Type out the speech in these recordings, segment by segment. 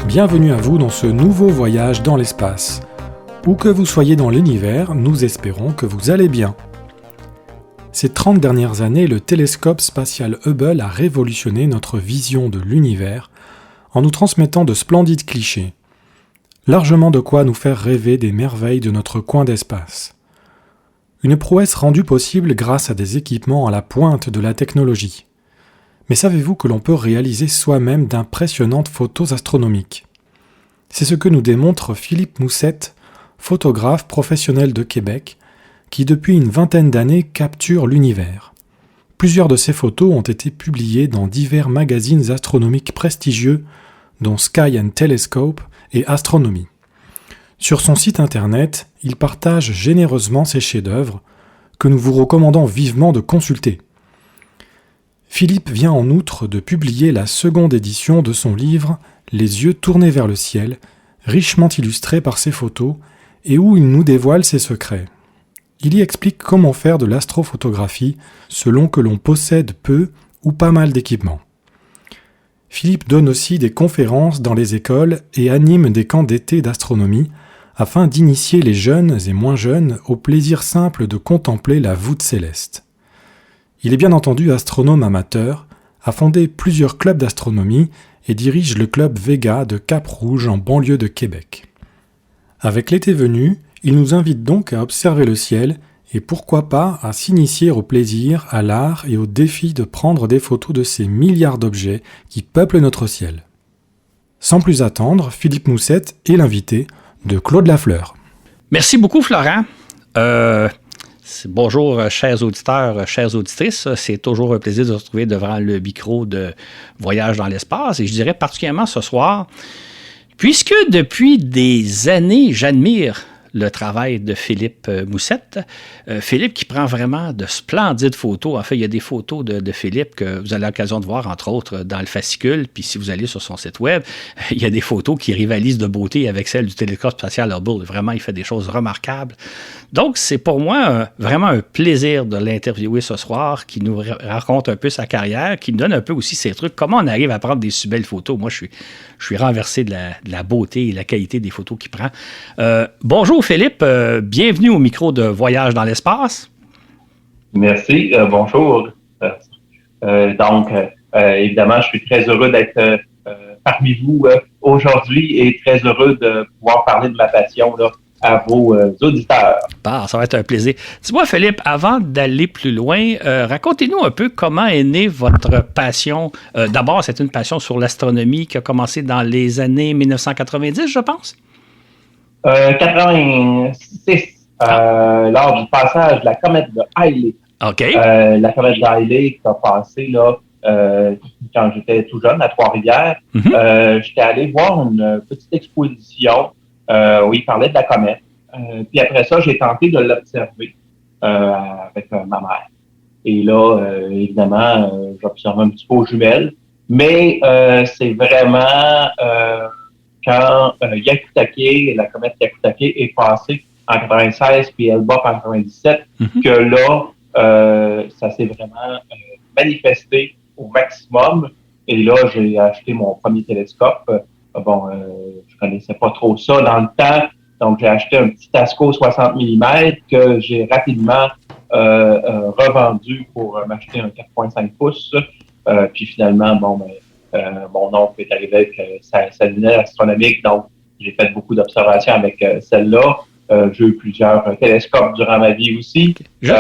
Bienvenue à vous dans ce nouveau voyage dans l'espace. Où que vous soyez dans l'univers, nous espérons que vous allez bien. Ces 30 dernières années, le télescope spatial Hubble a révolutionné notre vision de l'univers en nous transmettant de splendides clichés. Largement de quoi nous faire rêver des merveilles de notre coin d'espace. Une prouesse rendue possible grâce à des équipements à la pointe de la technologie. Mais savez-vous que l'on peut réaliser soi-même d'impressionnantes photos astronomiques ? C'est ce que nous démontre Philippe Moussette, photographe professionnel de Québec, qui depuis une vingtaine d'années capture l'univers. Plusieurs de ses photos ont été publiées dans divers magazines astronomiques prestigieux, dont Sky and Telescope et Astronomy. Sur son site internet, il partage généreusement ses chefs-d'œuvre, que nous vous recommandons vivement de consulter. Philippe vient en outre de publier la seconde édition de son livre « Les yeux tournés vers le ciel », richement illustré par ses photos, et où il nous dévoile ses secrets. Il y explique comment faire de l'astrophotographie selon que l'on possède peu ou pas mal d'équipements. Philippe donne aussi des conférences dans les écoles et anime des camps d'été d'astronomie afin d'initier les jeunes et moins jeunes au plaisir simple de contempler la voûte céleste. Il est bien entendu astronome amateur, a fondé plusieurs clubs d'astronomie et dirige le club Vega de Cap-Rouge en banlieue de Québec. Avec l'été venu, il nous invite donc à observer le ciel et pourquoi pas à s'initier au plaisir, à l'art et au défi de prendre des photos de ces milliards d'objets qui peuplent notre ciel. Sans plus attendre, Philippe Moussette est l'invité de Claude Lafleur. Merci beaucoup, Florent. Bonjour, chers auditeurs, chères auditrices. C'est toujours un plaisir de se retrouver devant le micro de Voyage dans l'espace. Et je dirais particulièrement ce soir, puisque depuis des années, j'admire le travail de Philippe Moussette. Philippe qui prend vraiment de splendides photos. En fait, il y a des photos de Philippe que vous avez l'occasion de voir, entre autres, dans le fascicule. Puis si vous allez sur son site web, il y a des photos qui rivalisent de beauté avec celles du télescope spatial Hubble. Vraiment, il fait des choses remarquables. Donc, c'est pour moi vraiment un plaisir de l'interviewer ce soir, qui nous raconte un peu sa carrière, qui nous donne un peu aussi ses trucs, comment on arrive à prendre des si belles photos. Moi, je suis renversé de la beauté et la qualité des photos qu'il prend. Bonjour Philippe, bienvenue au micro de Voyage dans l'espace. Merci, bonjour. Évidemment, je suis très heureux d'être parmi vous aujourd'hui et très heureux de pouvoir parler de ma passion là, à vos auditeurs. Bon, ça va être un plaisir. Dis-moi, Philippe, avant d'aller plus loin, racontez-nous un peu comment est née votre passion. D'abord, c'est une passion sur l'astronomie qui a commencé dans les années 1990, je pense? 86, lors du passage de la comète de Halley. OK. La comète de Halley qui a passé là, quand j'étais tout jeune à Trois-Rivières. J'étais allé voir une petite exposition où il parlait de la comète. Puis après ça, j'ai tenté de l'observer avec ma mère. Et là, évidemment, j'observais un petit peu aux jumelles. Mais c'est vraiment quand Hyakutake, la comète Hyakutake est passée en 96 puis Hale-Bopp en 97, que là, ça s'est vraiment manifesté au maximum. Et là, j'ai acheté mon premier télescope. Je connaissais pas trop ça dans le temps. Donc, j'ai acheté un petit Tasco 60 mm que j'ai rapidement revendu pour m'acheter un 4.5 pouces. Puis finalement, mon oncle est arrivé avec sa lunette astronomique. Donc, j'ai fait beaucoup d'observations avec celle-là. J'ai eu plusieurs télescopes durant ma vie aussi. Juste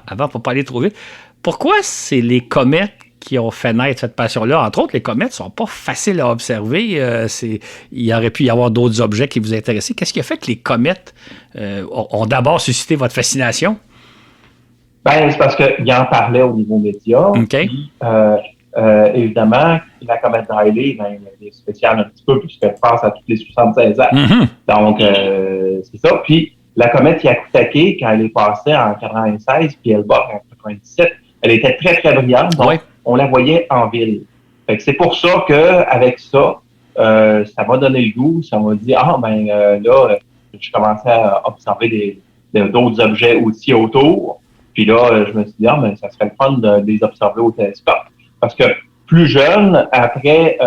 avant, pour pas aller trop vite, pourquoi c'est les comètes qui ont fait naître cette passion-là? Entre autres, les comètes sont pas faciles à observer. Il aurait pu y avoir d'autres objets qui vous intéressaient. Qu'est-ce qui a fait que les comètes ont d'abord suscité votre fascination? C'est parce qu'il en parlait au niveau média. Okay. Puis, évidemment, la comète de Halley, elle est spéciale un petit peu puisqu'elle passe à toutes les 76 ans. Donc, c'est ça. Puis, la comète Hyakutake, quand elle est passée en 96, puis elle bat en 97, elle était très, très brillante. Donc, on la voyait en ville. Fait que c'est pour ça qu'avec ça, ça m'a donné le goût. Ça m'a dit, là, je commençais à observer d'autres objets aussi autour. Puis là, je me suis dit, ça serait le fun de les observer au télescope. Parce que plus jeune, après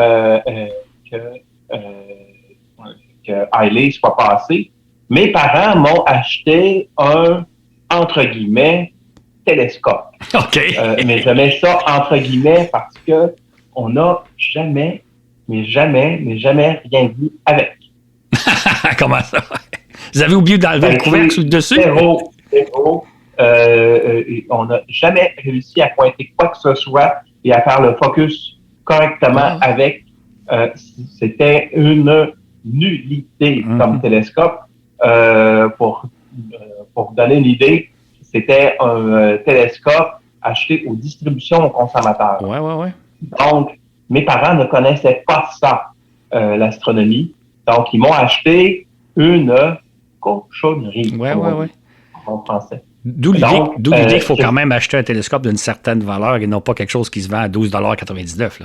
que Halley soit passé, mes parents m'ont acheté un, entre guillemets, télescope. OK. Mais je mets ça entre guillemets parce que on n'a jamais rien vu avec. Comment ça? Vous avez oublié d'enlever le couvercle sur le dessus? Zéro. On n'a jamais réussi à pointer quoi que ce soit et à faire le focus correctement avec. C'était une nullité comme télescope. Pour vous donner une idée, c'était un télescope acheté aux distributions aux consommateurs. Ouais. Donc, mes parents ne connaissaient pas ça, l'astronomie. Donc, ils m'ont acheté une cochonnerie. Ouais. En français. D'où l'idée qu'il faut quand même acheter un télescope d'une certaine valeur et non pas quelque chose qui se vend à 12,99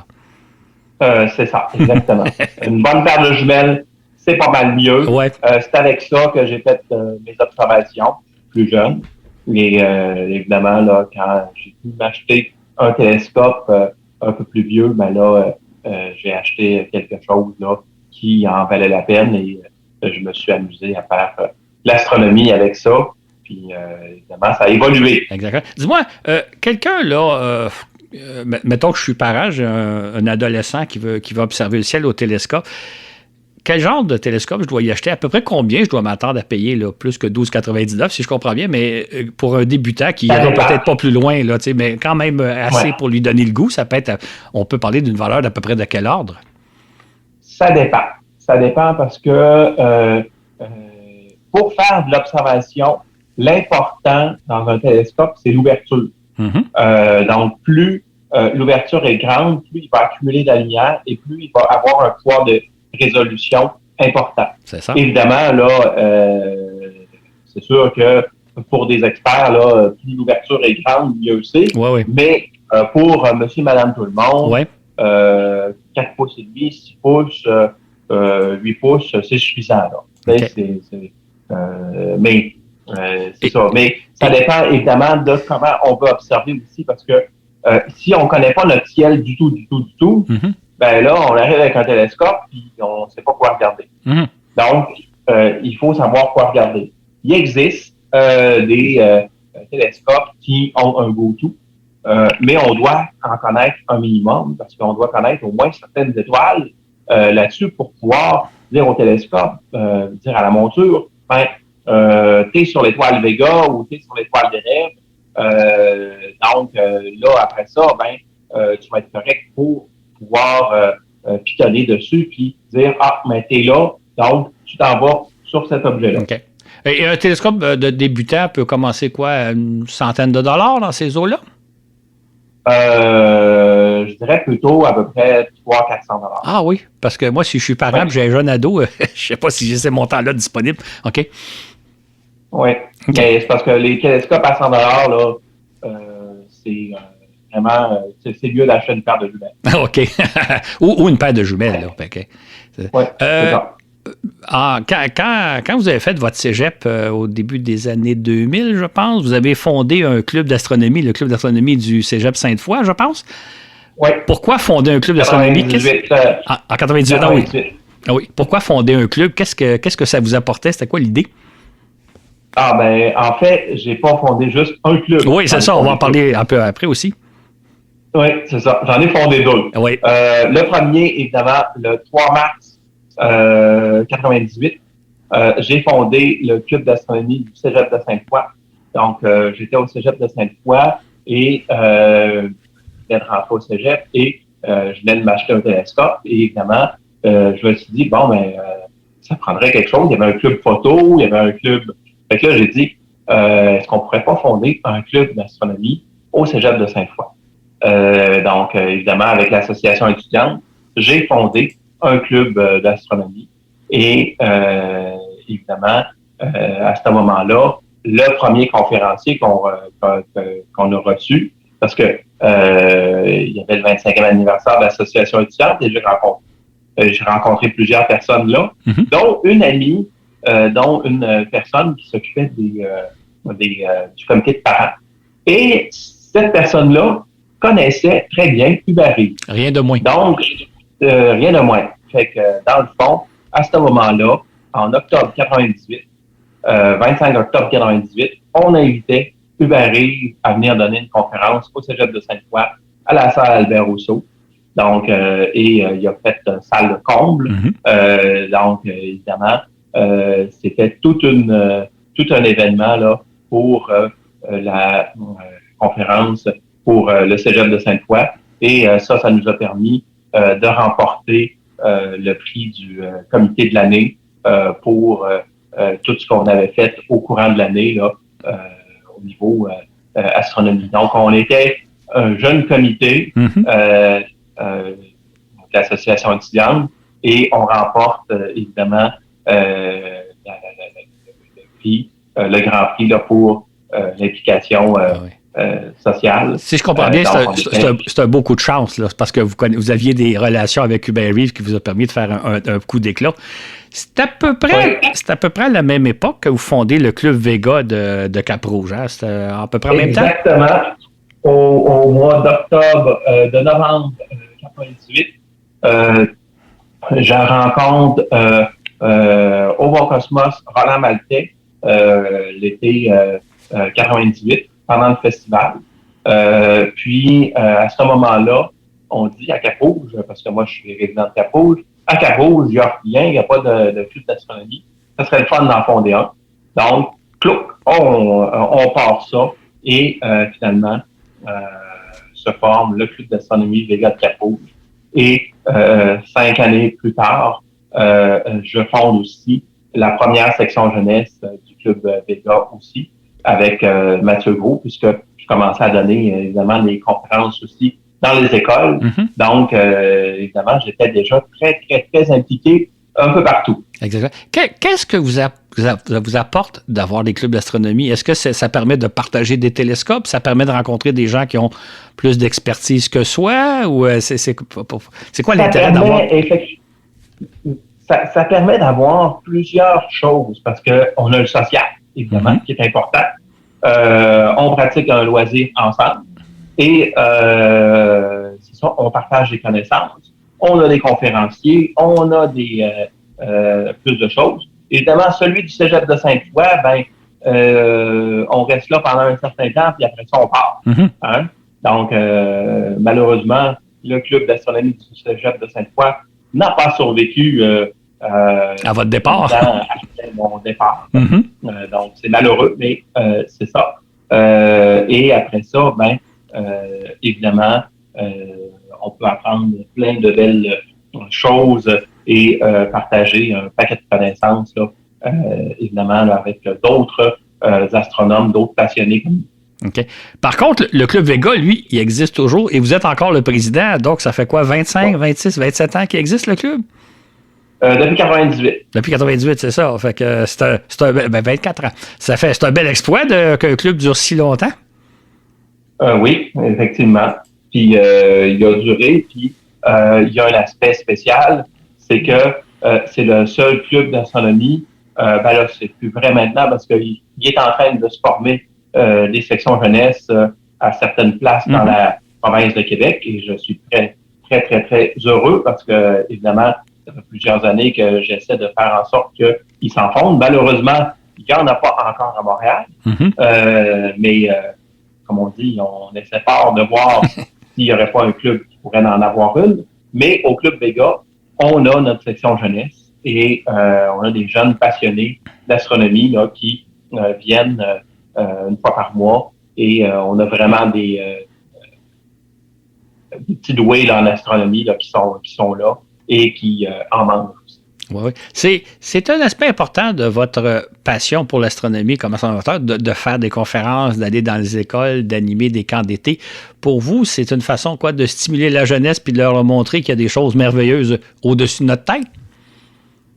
$. C'est ça, exactement. Une bonne paire de jumelles, c'est pas mal mieux. Ouais. C'est avec ça que j'ai fait mes observations plus jeunes. Et évidemment, là, quand j'ai pu m'acheter un télescope un peu plus vieux, ben là, j'ai acheté quelque chose là qui en valait la peine et je me suis amusé à faire l'astronomie avec ça. Puis, évidemment, ça a évolué. Exactement. Dis-moi, quelqu'un, là, mettons que je suis parent, j'ai un adolescent qui va observer le ciel au télescope. Quel genre de télescope je dois y acheter? À peu près combien je dois m'attendre à payer? Là, plus que 12,99 si je comprends bien, mais pour un débutant qui ira peut-être pas plus loin, là, mais quand même assez pour lui donner le goût, ça peut être, on peut parler d'une valeur d'à peu près de quel ordre? Ça dépend. Ça dépend parce que pour faire de l'observation, l'important dans un télescope, c'est l'ouverture. Donc, plus l'ouverture est grande, plus il va accumuler de la lumière et plus il va avoir un poids de résolution important. C'est ça. Évidemment, là, c'est sûr que pour des experts, là, plus l'ouverture est grande, mieux c'est. Ouais. Mais pour monsieur, madame, tout le monde, 4 pouces et demi, 6 pouces, 8 pouces, c'est suffisant. Là. Okay. C'est ça. Mais ça dépend évidemment de comment on veut observer aussi, parce que si on ne connaît pas notre ciel du tout, ben là, on arrive avec un télescope et on ne sait pas quoi regarder. Donc, il faut savoir quoi regarder. Il existe des télescopes qui ont un go-to, mais on doit en connaître un minimum, parce qu'on doit connaître au moins certaines étoiles là-dessus pour pouvoir dire au télescope, dire à la monture, t'es sur l'étoile Vega ou t'es sur l'étoile des rêves. Donc, là, après ça, tu vas être correct pour pouvoir pitonner dessus puis dire, mais t'es là, donc tu t'en vas sur cet objet-là. OK. Et un télescope de débutant peut commencer quoi, une centaine de dollars dans ces eaux-là? Je dirais plutôt à peu près 300-400 $. Ah oui, parce que moi, si je suis parent, j'ai un jeune ado, je ne sais pas si j'ai ces montants-là disponibles. OK. Oui, mais c'est parce que les télescopes à 100 $, là, c'est vraiment, c'est mieux d'acheter une paire de jumelles. OK. ou une paire de jumelles, là. OK. Oui, c'est ça. Quand vous avez fait votre cégep au début des années 2000, je pense, vous avez fondé un club d'astronomie, le club d'astronomie du cégep Sainte-Foy, je pense. Oui. Pourquoi fonder un club d'astronomie? En 98 ans, oui. Ah oui. Pourquoi fonder un club? Qu'est-ce que ça vous apportait? C'était quoi l'idée? En fait, j'ai pas fondé juste un club. Oui, c'est ça. On va en parler un peu après aussi. Oui, c'est ça. J'en ai fondé deux. Oui. Le premier, évidemment, le 3 mars 98, j'ai fondé le club d'astronomie du cégep de Sainte-Foy. Donc, j'étais au cégep de Sainte-Foy et je venais de rentrer au cégep et je venais de m'acheter un télescope. Et évidemment, je me suis dit, ça prendrait quelque chose. Il y avait un club photo, il y avait un club... Fait que là, j'ai dit, est-ce qu'on pourrait pas fonder un club d'astronomie au cégep de Sainte-Foy? Donc, évidemment, avec l'association étudiante, j'ai fondé un club d'astronomie. Et évidemment, à ce moment-là, le premier conférencier qu'on a reçu, parce que il y avait le 25e anniversaire de l'association étudiante et j'ai rencontré plusieurs personnes là, dont une amie, dont une personne qui s'occupait du comité de parents. Et cette personne-là connaissait très bien Uber Eats. Rien de moins. Donc, rien de moins. Fait que, dans le fond, à ce moment-là, en octobre 98, 25 octobre 98, on invitait Hubert Reeves à venir donner une conférence au Cégep de Sainte-Foy à la salle Albert Rousseau. Donc, il a fait salle de comble. Donc, évidemment, c'était tout un événement là pour la conférence pour le Cégep de Sainte-Foy. Et ça nous a permis de remporter le prix du comité de l'année pour tout ce qu'on avait fait au courant de l'année là, au niveau astronomie. Donc, on était un jeune comité de l'association étudiante et on remporte évidemment le prix, le grand prix là, pour l'implication sociale. Si je comprends bien, c'est un beau coup de chance, là, parce que vous aviez des relations avec Hubert Reeves qui vous a permis de faire un coup d'éclat. C'est à peu près à la même époque que vous fondez le Club Vega de Cap-Rouge. Hein? C'est à peu près en même temps? Exactement. Au mois d'octobre, de novembre 98, je rencontre au Bon Cosmos Roland Maltais l'été 98 pendant le festival. Puis, à ce moment-là, on dit à Cap-Rouge, parce que moi, je suis résident de Cap-Rouge, à Cap-Rouge, il n'y a rien, il n'y a pas de club d'astronomie. Ça serait le fun d'en fonder un. Donc, clouc, on part ça et finalement, se forme le club d'astronomie Vega de Cap-Rouge. Et 5 années plus tard, je fonde aussi la première section jeunesse du club Vega aussi, avec Mathieu Gros, puisque je commençais à donner évidemment des conférences aussi dans les écoles. Donc, évidemment, j'étais déjà très, très, très impliqué un peu partout. Exactement. Qu'est-ce que vous apporte d'avoir des clubs d'astronomie? Est-ce que ça permet de partager des télescopes? Ça permet de rencontrer des gens qui ont plus d'expertise que soi? Ou c'est quoi l'intérêt d'avoir? Ça permet d'avoir plusieurs choses parce qu'on a le social, évidemment, qui est important. On pratique un loisir ensemble et c'est ça, on partage des connaissances. On a des conférenciers, on a des plus de choses. Évidemment, celui du Cégep de Sainte-Foy, on reste là pendant un certain temps, puis après ça, on part. Hein? Donc, malheureusement, le club d'astronomie du Cégep de Sainte-Foy n'a pas survécu à votre départ. Après mon départ. Donc, c'est malheureux, mais c'est ça. Et après ça, évidemment, on peut apprendre plein de belles choses et partager un paquet de connaissances, là, évidemment, là, avec d'autres astronomes, d'autres passionnés comme nous. OK. Par contre, le Club Vega, lui, il existe toujours et vous êtes encore le président, donc ça fait quoi, 25, 26, 27 ans qu'il existe, le club? Depuis 98. Depuis 98, c'est ça. Fait que c'est 24 ans. C'est un bel exploit qu'un club dure si longtemps? Oui, effectivement. Puis il a duré, puis il y a un aspect spécial, c'est que c'est le seul club d'astronomie, là, c'est plus vrai maintenant parce qu'il est en train de se former des sections jeunesse à certaines places dans la province de Québec et je suis très, très, très, très heureux parce que, évidemment, ça fait plusieurs années que j'essaie de faire en sorte qu'ils s'en fondent. Malheureusement, il n'y en a pas encore à Montréal, mais comme on dit, on essaie fort de voir s'il n'y aurait pas un club qui pourrait en avoir une. Mais au Club Vega, on a notre section jeunesse et on a des jeunes passionnés d'astronomie là, qui viennent une fois par mois et on a vraiment des petits doués là, en astronomie là, qui sont là et qui en manquent aussi. Oui. C'est un aspect important de votre passion pour l'astronomie comme astronaute, de faire des conférences, d'aller dans les écoles, d'animer des camps d'été. Pour vous, c'est une façon de stimuler la jeunesse puis de leur montrer qu'il y a des choses merveilleuses au-dessus de notre tête?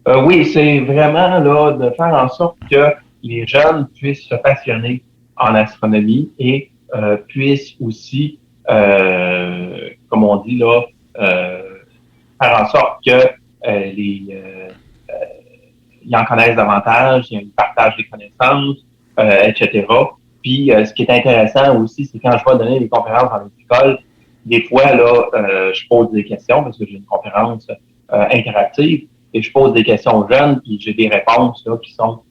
Oui, c'est vraiment là de faire en sorte que les jeunes puissent se passionner en astronomie et puissent aussi, comme on dit là, faire en sorte que ils en connaissent davantage, ils partagent des connaissances, etc. Puis, ce qui est intéressant aussi, c'est quand je vais donner des conférences dans les écoles, des fois, là, je pose des questions parce que j'ai une conférence interactive. Et je pose des questions aux jeunes, puis j'ai des réponses là, qui sont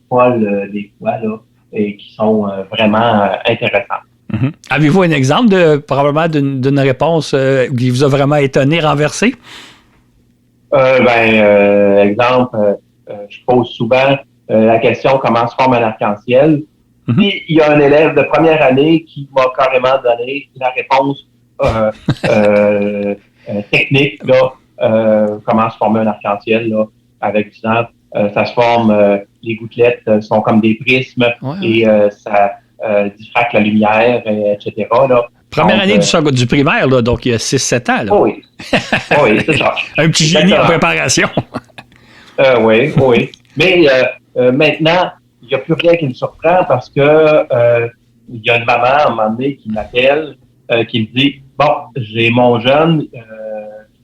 folles des fois là, et qui sont vraiment intéressantes. Mm-hmm. Avez-vous un exemple probablement d'une réponse qui vous a vraiment étonné, renversé? Exemple, je pose souvent la question comment se forme un arc-en-ciel. Mm-hmm. Puis il y a un élève de première année qui m'a carrément donné la réponse technique là, comment se former un arc-en-ciel là, avec disant ça se forme, les gouttelettes sont comme des prismes et ça diffracte la lumière, etc. Là. Première année du primaire, là, donc il y a 6-7 ans. Là. Oh oui, oui, c'est ça. Un petit génie en préparation. Oui. Mais maintenant, il n'y a plus rien qui me surprend parce que il y a une maman à un moment donné qui m'appelle, qui me dit bon, j'ai mon jeune,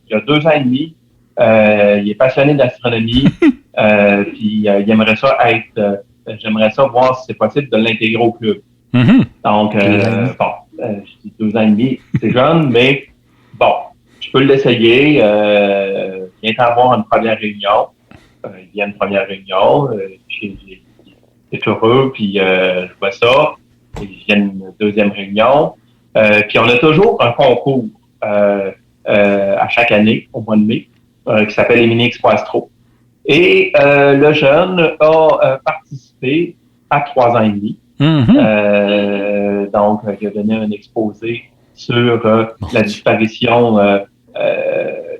il a 2 ans et demi, il est passionné d'astronomie, puis il aimerait ça j'aimerais ça voir si c'est possible de l'intégrer au club. Mm-hmm. Donc, je dis 2 ans et demi, c'est jeune, mais bon, je peux l'essayer. Viens avoir une première réunion. Il y a une première réunion. C'est heureux, puis je vois ça. Il y a une deuxième réunion. Puis on a toujours un concours à chaque année, au mois de mai, qui s'appelle les Mini Expo Astro. Et le jeune a participé à 3 ans et demi. Mm-hmm. Donc, il a donné un exposé sur la disparition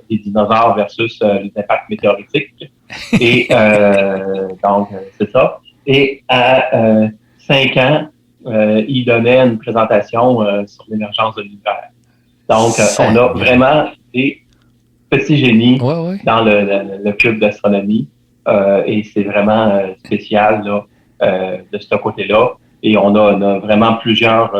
des dinosaures versus les impacts météoritiques. Et donc, c'est ça. Et à 5 ans, il donnait une présentation sur l'émergence de l'univers. Donc, on a vraiment des petits génies dans le club d'astronomie. Et c'est vraiment spécial là, de ce côté-là. Et on a vraiment plusieurs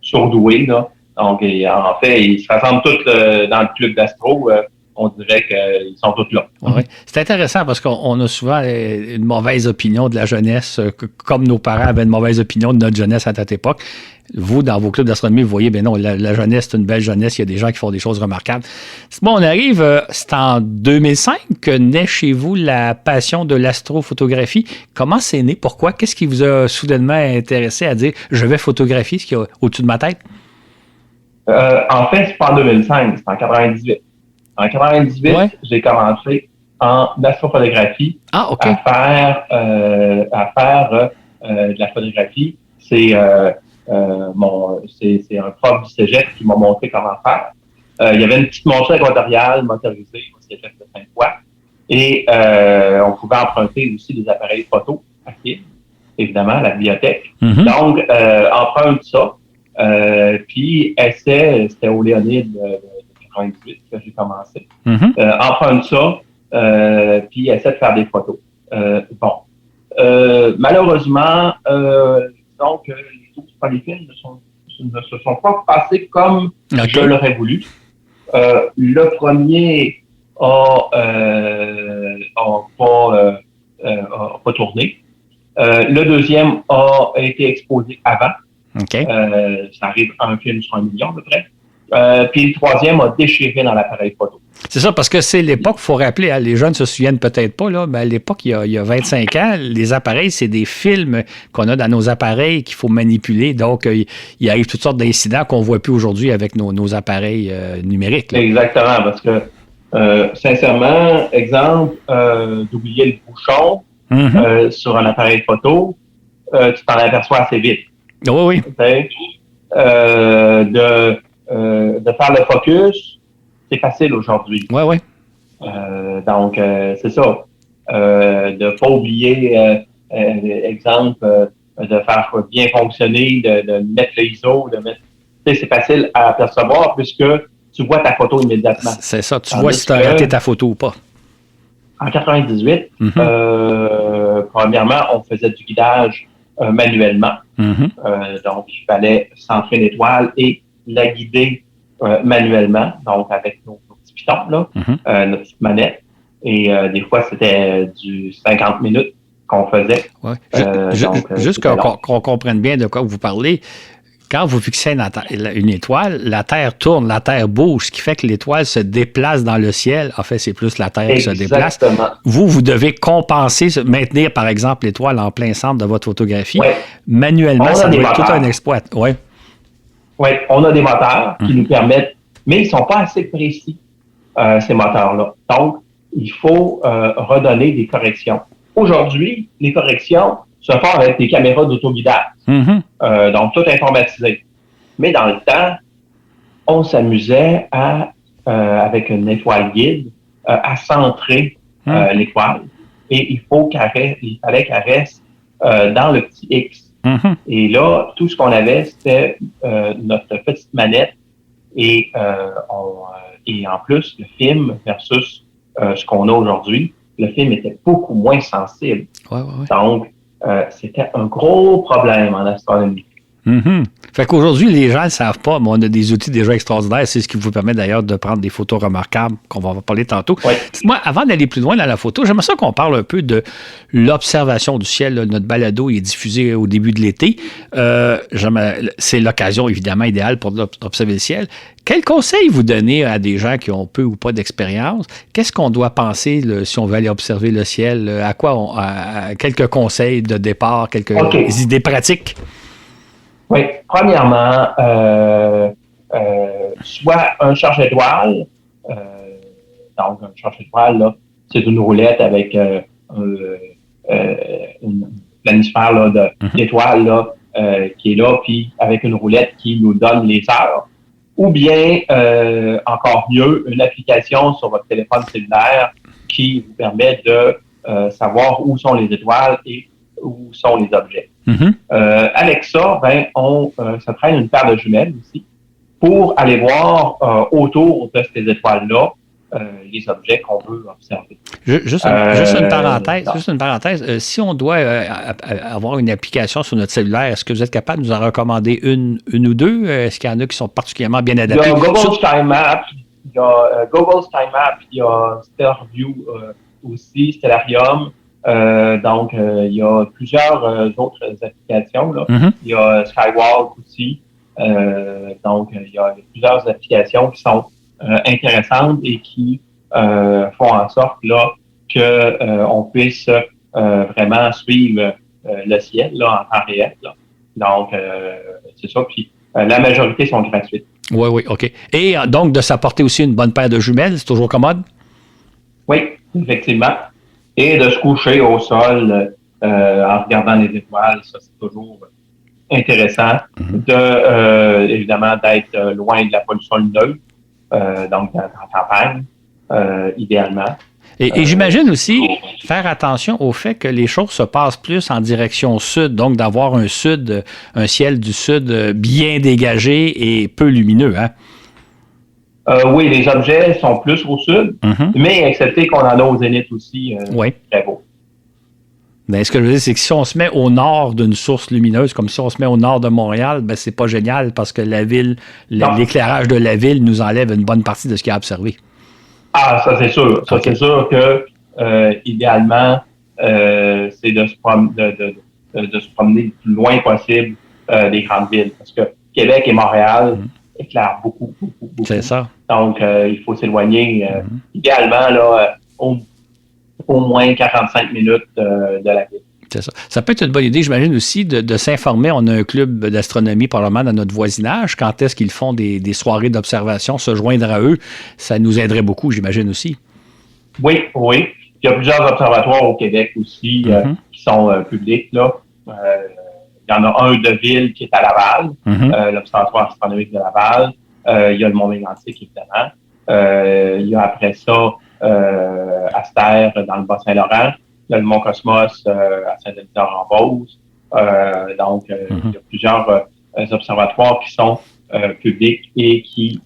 surdoués. Là. Donc, en fait, ils se rassemblent tous dans le club d'astro. On dirait qu'ils sont tous là. Oui. C'est intéressant parce qu'on a souvent une mauvaise opinion de la jeunesse, comme nos parents avaient une mauvaise opinion de notre jeunesse à cette époque. Vous, dans vos clubs d'astronomie, vous voyez, bien non, la jeunesse, c'est une belle jeunesse. Il y a des gens qui font des choses remarquables. Bon, on arrive, c'est en 2005 que naît chez vous la passion de l'astrophotographie. Comment c'est né? Pourquoi? Qu'est-ce qui vous a soudainement intéressé à dire « je vais photographier ce qu'il y a au-dessus de ma tête » ? En fait, c'est pas en 2005, c'est en 98. En 98, j'ai commencé en astrophotographie à faire de la photographie. C'est un prof du cégep qui m'a montré comment faire. Il y avait une petite monture équatoriale motorisée au cégep de Sainte-Foy et on pouvait emprunter aussi des appareils photo à film, évidemment, à la bibliothèque. Mm-hmm. Donc, emprunte ça. Puis, c'était au Léonide de 98 que j'ai commencé. Mm-hmm. Emprunte ça, puis essaie de faire des photos. Malheureusement, donc, les 12 premiers films ne se sont pas passés comme je l'aurais voulu. Le premier a pas tourné. Le deuxième a été exposé avant. Okay. Ça arrive un film sur 1 million à peu près. Puis le troisième a déchiré dans l'appareil photo. C'est ça, parce que c'est l'époque, il faut rappeler, hein, les jeunes ne se souviennent peut-être pas, là, mais à l'époque, il y a 25 ans, les appareils, c'est des films qu'on a dans nos appareils qu'il faut manipuler. Donc, il arrive toutes sortes d'incidents qu'on ne voit plus aujourd'hui avec nos appareils numériques. Là. Exactement, parce que, sincèrement, exemple, d'oublier le bouchon sur un appareil photo, tu t'en aperçois assez vite. Oui. Okay? De faire le focus, c'est facile aujourd'hui. Oui. Donc, c'est ça. De ne pas oublier, exemple, de faire bien fonctionner, de mettre l'ISO, c'est facile à percevoir puisque tu vois ta photo immédiatement. C'est ça, tu vois si tu as raté ta photo ou pas. En 98, premièrement, on faisait du guidage manuellement. Donc, il fallait centrer une étoile et la guider manuellement, donc avec nos petits pitons, là, nos petites manettes. Et des fois, c'était du 50 minutes qu'on faisait. Ouais. Juste qu'on comprenne bien de quoi vous parlez. Quand vous fixez une étoile, la Terre tourne, la Terre bouge, ce qui fait que l'étoile se déplace dans le ciel. En fait, c'est plus la Terre qui se déplace. Vous devez compenser, maintenir, par exemple, l'étoile en plein centre de votre photographie. Ouais. Manuellement, ça doit être tout un exploit. Oui, on a des moteurs qui nous permettent, mais ils ne sont pas assez précis, ces moteurs-là. Donc, il faut redonner des corrections. Aujourd'hui, les corrections se font avec des caméras d'autoguidage. Donc, tout informatisé. Mais dans le temps, on s'amusait avec une étoile guide, à centrer l'étoile. Et il fallait qu'elle reste dans le petit X. Et là, tout ce qu'on avait, c'était notre petite manette. Et en plus, le film versus ce qu'on a aujourd'hui, le film était beaucoup moins sensible. Donc, c'était un gros problème en astronomie. Fait qu'aujourd'hui, les gens ne le savent pas, mais on a des outils déjà extraordinaires. C'est ce qui vous permet d'ailleurs de prendre des photos remarquables qu'on va en parler tantôt. Dites-moi, avant d'aller plus loin dans la photo, j'aimerais ça qu'on parle un peu de l'observation du ciel. Notre balado est diffusé au début de l'été. C'est l'occasion, évidemment, idéale pour observer le ciel. Quel conseil vous donnez à des gens qui ont peu ou pas d'expérience? Qu'est-ce qu'on doit penser si on veut aller observer le ciel? À quoi quelques conseils de départ, quelques idées pratiques? Oui, premièrement, soit un charge-étoile, donc un charge-étoile, là, c'est une roulette avec une planisphère là, d'étoiles là, qui est là, puis avec une roulette qui nous donne les heures. Ou bien, encore mieux, une application sur votre téléphone cellulaire qui vous permet de savoir où sont les étoiles et où sont les objets. Avec ça, ça traîne une paire de jumelles aussi pour aller voir autour de ces étoiles-là les objets qu'on veut observer. Juste une parenthèse. Si on doit avoir une application sur notre cellulaire, est-ce que vous êtes capable de nous en recommander une ou deux? Est-ce qu'il y en a qui sont particulièrement bien adaptés? Il y a Google's Time Map, il y a Stellarview aussi, Stellarium. Donc, il y a plusieurs autres applications. Là. Il y a Skywalk aussi. Donc, il y a plusieurs applications qui sont intéressantes et qui font en sorte là que on puisse vraiment suivre le ciel là, en temps réel. Là. Donc, c'est ça. Puis, la majorité sont gratuites. Oui, OK. Et donc, de s'apporter aussi une bonne paire de jumelles, c'est toujours commode? Oui, effectivement. Et de se coucher au sol en regardant les étoiles, ça c'est toujours intéressant. Évidemment, d'être loin de la pollution lumineuse, donc dans la campagne, idéalement. Et j'imagine aussi faire attention au fait que les choses se passent plus en direction sud, donc d'avoir un ciel du sud bien dégagé et peu lumineux, hein? Oui, les objets sont plus au sud, mais excepté qu'on en a au zénith aussi, très beau. Mais ce que je veux dire, c'est que si on se met au nord d'une source lumineuse, comme si on se met au nord de Montréal, ben c'est pas génial parce que la ville, l'éclairage de la ville nous enlève une bonne partie de ce qu'il y a observé. Ah, ça c'est sûr. Ça c'est sûr que idéalement, c'est de se promener le plus loin possible des grandes villes. Parce que Québec et Montréal éclairent beaucoup. C'est ça. Donc, il faut s'éloigner idéalement là, au moins 45 minutes de la ville. C'est ça. Ça peut être une bonne idée, j'imagine aussi, de s'informer. On a un club d'astronomie probablement dans notre voisinage. Quand est-ce qu'ils font des soirées d'observation, se joindre à eux, ça nous aiderait beaucoup, j'imagine aussi. Oui. Il y a plusieurs observatoires au Québec aussi qui sont publics. Là. Il y en a un de ville qui est à Laval, l'Observatoire astronomique de Laval. Il y a le Mont-Mégantic, évidemment. Il y a après ça Astère dans le Bas-Saint-Laurent. Il y a le Mont-Cosmos à Saint-Denis-en-Beauce. Donc, il y a plusieurs observatoires qui sont publics et qui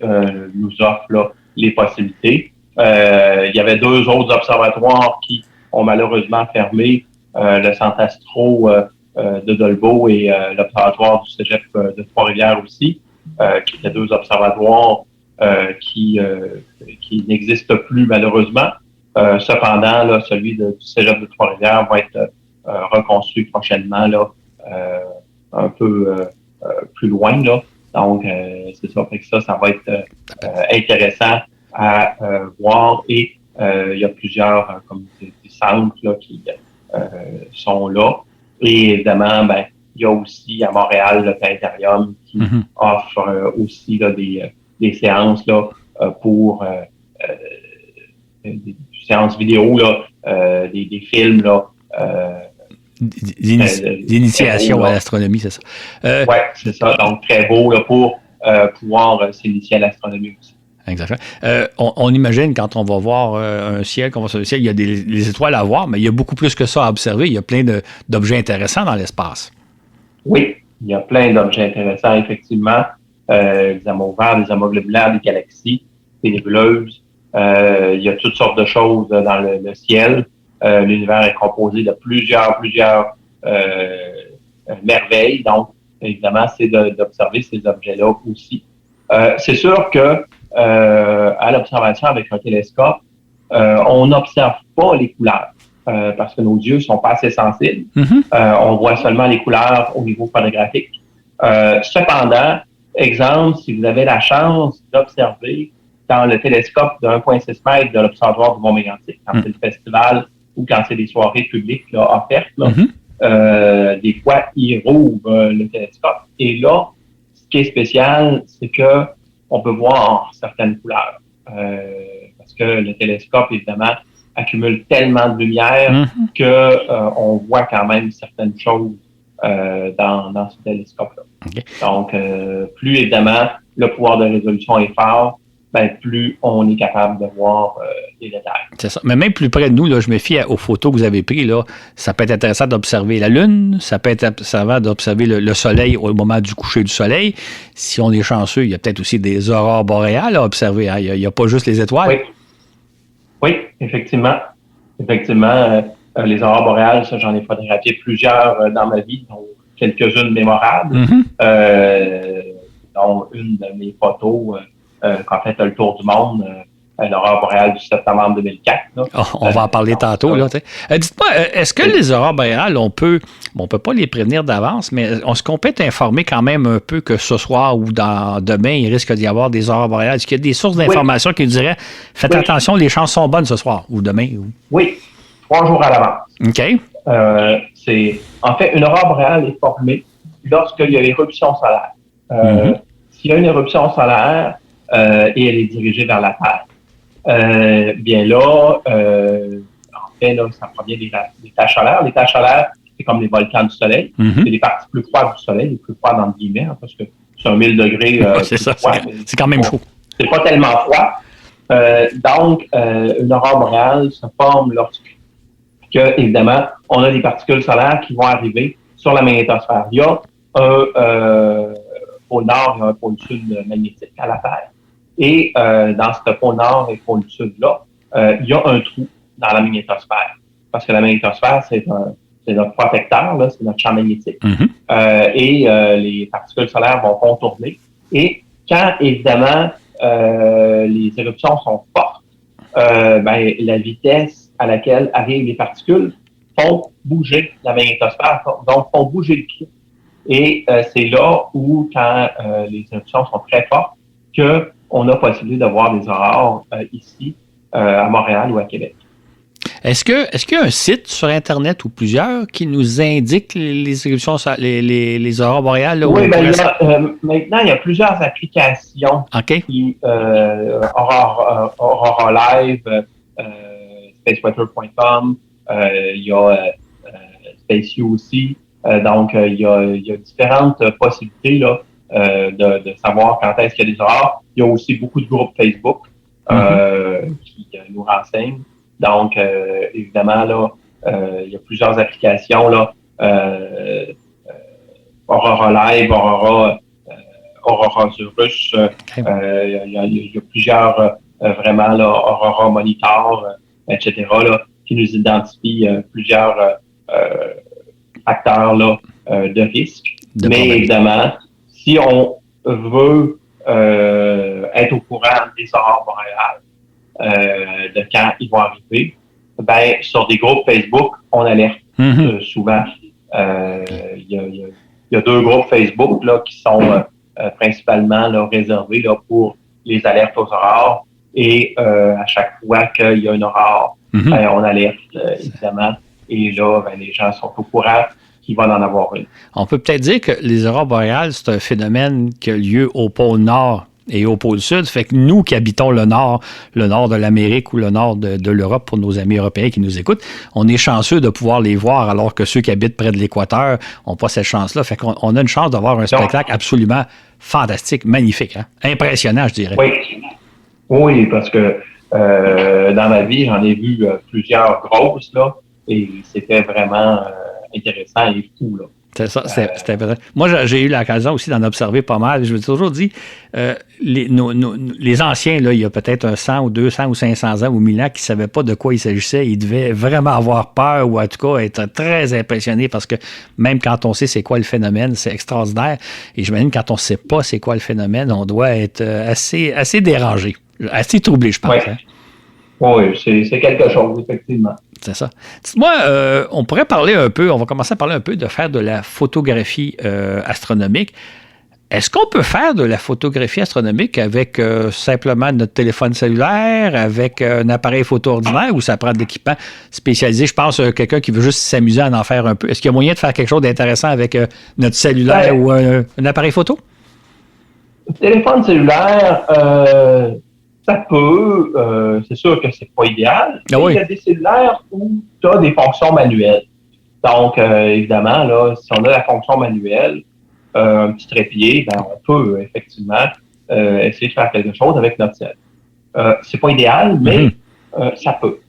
nous offrent là, les possibilités. Il y avait deux autres observatoires qui ont malheureusement fermé, le Centre Astro de Dolbeau et l'Observatoire du Cégep de Trois-Rivières aussi, qui étaient deux observatoires qui n'existent plus malheureusement. Cependant, là, celui du Cégep de Trois-Rivières va être reconstruit prochainement, là, un peu plus loin, là. Donc, c'est ça. Fait que ça va être intéressant à voir. Et il y a plusieurs comme des centres là, qui sont là. Et évidemment, il y a aussi à Montréal le Planétarium qui offre aussi là, des séances là, pour des séances vidéo, là, des films là. D'initiation à l'astronomie, c'est ça. Oui, c'est ça. Donc, très beau là, pour pouvoir s'initier à l'astronomie aussi. Exactement. On imagine quand on va voir un ciel, qu'on va sur le ciel, il y a des étoiles à voir, mais il y a beaucoup plus que ça à observer. Il y a plein d'objets intéressants dans l'espace. Oui, il y a plein d'objets intéressants, effectivement. Des amas ouverts, des amas globulaires, des galaxies, des nébuleuses. Il y a toutes sortes de choses dans le ciel. L'univers est composé de plusieurs merveilles. Donc, évidemment, c'est d'observer ces objets-là aussi. C'est sûr que à l'observation avec un télescope, on n'observe pas les couleurs parce que nos yeux sont pas assez sensibles. On voit seulement les couleurs au niveau photographique. Cependant, exemple, si vous avez la chance d'observer dans le télescope de 1,6 mètres de l'Observatoire du Mont-Mégantic, quand c'est le festival ou quand c'est des soirées publiques là, offertes, là, des fois, ils rouvrent le télescope. Et là, ce qui est spécial, c'est que on peut voir certaines couleurs. Parce que le télescope, évidemment, accumule tellement de lumière que on voit quand même certaines choses dans ce télescope-là. Okay. Donc, plus évidemment le pouvoir de résolution est fort, plus on est capable de voir les détails. C'est ça. Mais même plus près de nous, là, je me fie aux photos que vous avez prises. Là, ça peut être intéressant d'observer la Lune, ça peut être intéressant d'observer le Soleil au moment du coucher du Soleil. Si on est chanceux, il y a peut-être aussi des aurores boréales à observer. Hein? Il n'y a pas juste les étoiles. Oui, effectivement. Effectivement, les aurores boréales, ça, j'en ai photographié plusieurs dans ma vie, dont quelques-unes mémorables. Dont une de mes photos quand on fait le tour du monde, l'aurore boréale du 7 novembre 2004. Là. On va en parler tantôt. Là, dites-moi, est-ce que les aurores boréales, on peut pas les prévenir d'avance, mais est-ce qu'on peut être informé quand même un peu que ce soir ou demain, il risque d'y avoir des aurores boréales? Est-ce qu'il y a des sources d'informations qui diraient faites attention, les chances sont bonnes ce soir ou demain? Oui, 3 jours à l'avance. OK. En fait, une aurore boréale est formée lorsqu'il y a l'éruption solaire. S'il y a une éruption solaire, et elle est dirigée vers la Terre. Bien là, en fait, là, ça provient des taches solaires. Les taches solaires, c'est comme les volcans du Soleil. C'est les parties plus froides du Soleil, les plus froides entre guillemets, hein, parce que c'est 1000 degrés. C'est ça, froid, c'est quand même chaud. C'est pas tellement froid. Donc, une aurore boréale se forme lorsque, évidemment, on a des particules solaires qui vont arriver sur la magnétosphère. Il y a un pôle nord et un pôle sud magnétique à la Terre. Et dans ce pôle nord et pôle sud-là, il y a un trou dans la magnétosphère. Parce que la magnétosphère, c'est notre protecteur, là, c'est notre champ magnétique. Et les particules solaires vont contourner. Et quand, évidemment, les éruptions sont fortes, la vitesse à laquelle arrivent les particules font bouger la magnétosphère, donc font bouger le trou. Et c'est là où, quand les éruptions sont très fortes, qu'on a possibilité de voir des aurores ici, à Montréal ou à Québec. Est-ce qu'il y a un site sur Internet ou plusieurs qui nous indique les éruptions, les aurores boréales? Là, oui, maintenant, il y a plusieurs applications. OK. Aurora Live, spaceweather.com, il y a SpaceU aussi. Donc, il y a différentes possibilités là, de savoir quand est-ce qu'il y a des aurores. Il y a aussi beaucoup de groupes Facebook qui nous renseignent. Donc, évidemment, là, il y a plusieurs applications, là, Aurora Live, Aurora Zurus, il y a plusieurs, vraiment, là, Aurora Monitor, etc., là, qui nous identifient plusieurs facteurs là, de risque. Mais évidemment, si on veut être au courant des aurores boréales, de quand ils vont arriver, sur des groupes Facebook, on alerte souvent. Il y y a 2 groupes Facebook là, qui sont principalement là, réservés là, pour les alertes aux aurores. Et à chaque fois qu'il y a une aurore, on alerte, évidemment. Et là, les gens sont au courant qu'il va en avoir une. On peut peut-être dire que les aurores boréales, c'est un phénomène qui a lieu au pôle Nord et au pôle Sud. Fait que nous qui habitons le Nord de l'Amérique ou le Nord de l'Europe, pour nos amis européens qui nous écoutent, on est chanceux de pouvoir les voir, alors que ceux qui habitent près de l'équateur n'ont pas cette chance-là. Fait qu'on a une chance d'avoir un spectacle absolument fantastique, magnifique, hein? Impressionnant, je dirais. Oui, parce que dans ma vie, j'en ai vu plusieurs grosses, là, et c'était vraiment intéressant et fou, là. C'est ça, c'était vrai. Moi, j'ai eu l'occasion aussi d'en observer pas mal. Je me suis toujours dit, les anciens, là, il y a peut-être un 100 ou 200 ou 500 ans ou 1000 ans qui ne savaient pas de quoi il s'agissait. Ils devaient vraiment avoir peur ou en tout cas être très impressionnés parce que même quand on sait c'est quoi le phénomène, c'est extraordinaire. Et j'imagine quand on ne sait pas c'est quoi le phénomène, on doit être assez dérangé, assez troublé, je pense. Oui, hein? Oui, c'est quelque chose, effectivement. C'est ça. Dites-moi, on pourrait parler un peu, on va commencer à parler un peu de faire de la photographie astronomique. Est-ce qu'on peut faire de la photographie astronomique avec simplement notre téléphone cellulaire, avec un appareil photo ordinaire, ou ça prend de l'équipement spécialisé? Je pense à quelqu'un qui veut juste s'amuser à en faire un peu. Est-ce qu'il y a moyen de faire quelque chose d'intéressant avec notre cellulaire ou un appareil photo? Le téléphone cellulaire, ça peut, c'est sûr que c'est pas idéal, mais il y a des cellulaires où tu as des fonctions manuelles. Donc, évidemment, là, si on a la fonction manuelle, un petit trépied, ben, on peut effectivement essayer de faire quelque chose avec notre cell. C'est pas idéal, mais ça peut.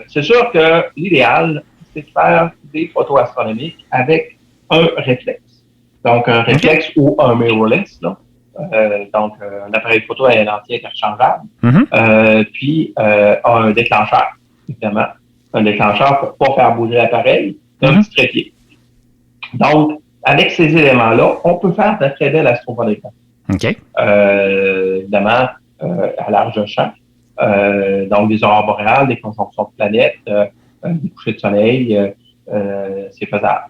C'est sûr que l'idéal, c'est de faire des photos astronomiques avec un réflexe. Donc, un réflexe ou un mirrorless, là. Donc, un appareil photo à un lentille interchangeable, puis un déclencheur, évidemment. Un déclencheur pour ne pas faire bouger l'appareil, un petit trépied. Donc, avec ces éléments-là, on peut faire de très belles astrophotographie. Évidemment, à large champ. Donc, des aurores boréales, des conjonctions de planètes, des couchers de soleil, c'est faisable.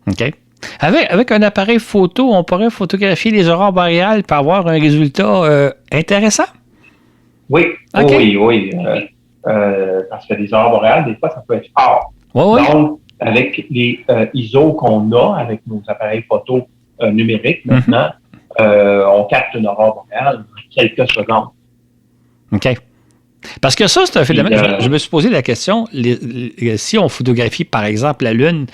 OK. Avec un appareil photo, on pourrait photographier les aurores boréales pour avoir un résultat intéressant? Oui, oui. Parce que les aurores boréales, des fois, ça peut être fort. Donc, avec les ISO qu'on a, avec nos appareils photo numériques maintenant, on capte une aurore boréale en quelques secondes. OK. Parce que ça, c'est un phénomène. Je me suis posé la question, si on photographie, par exemple, la Lune,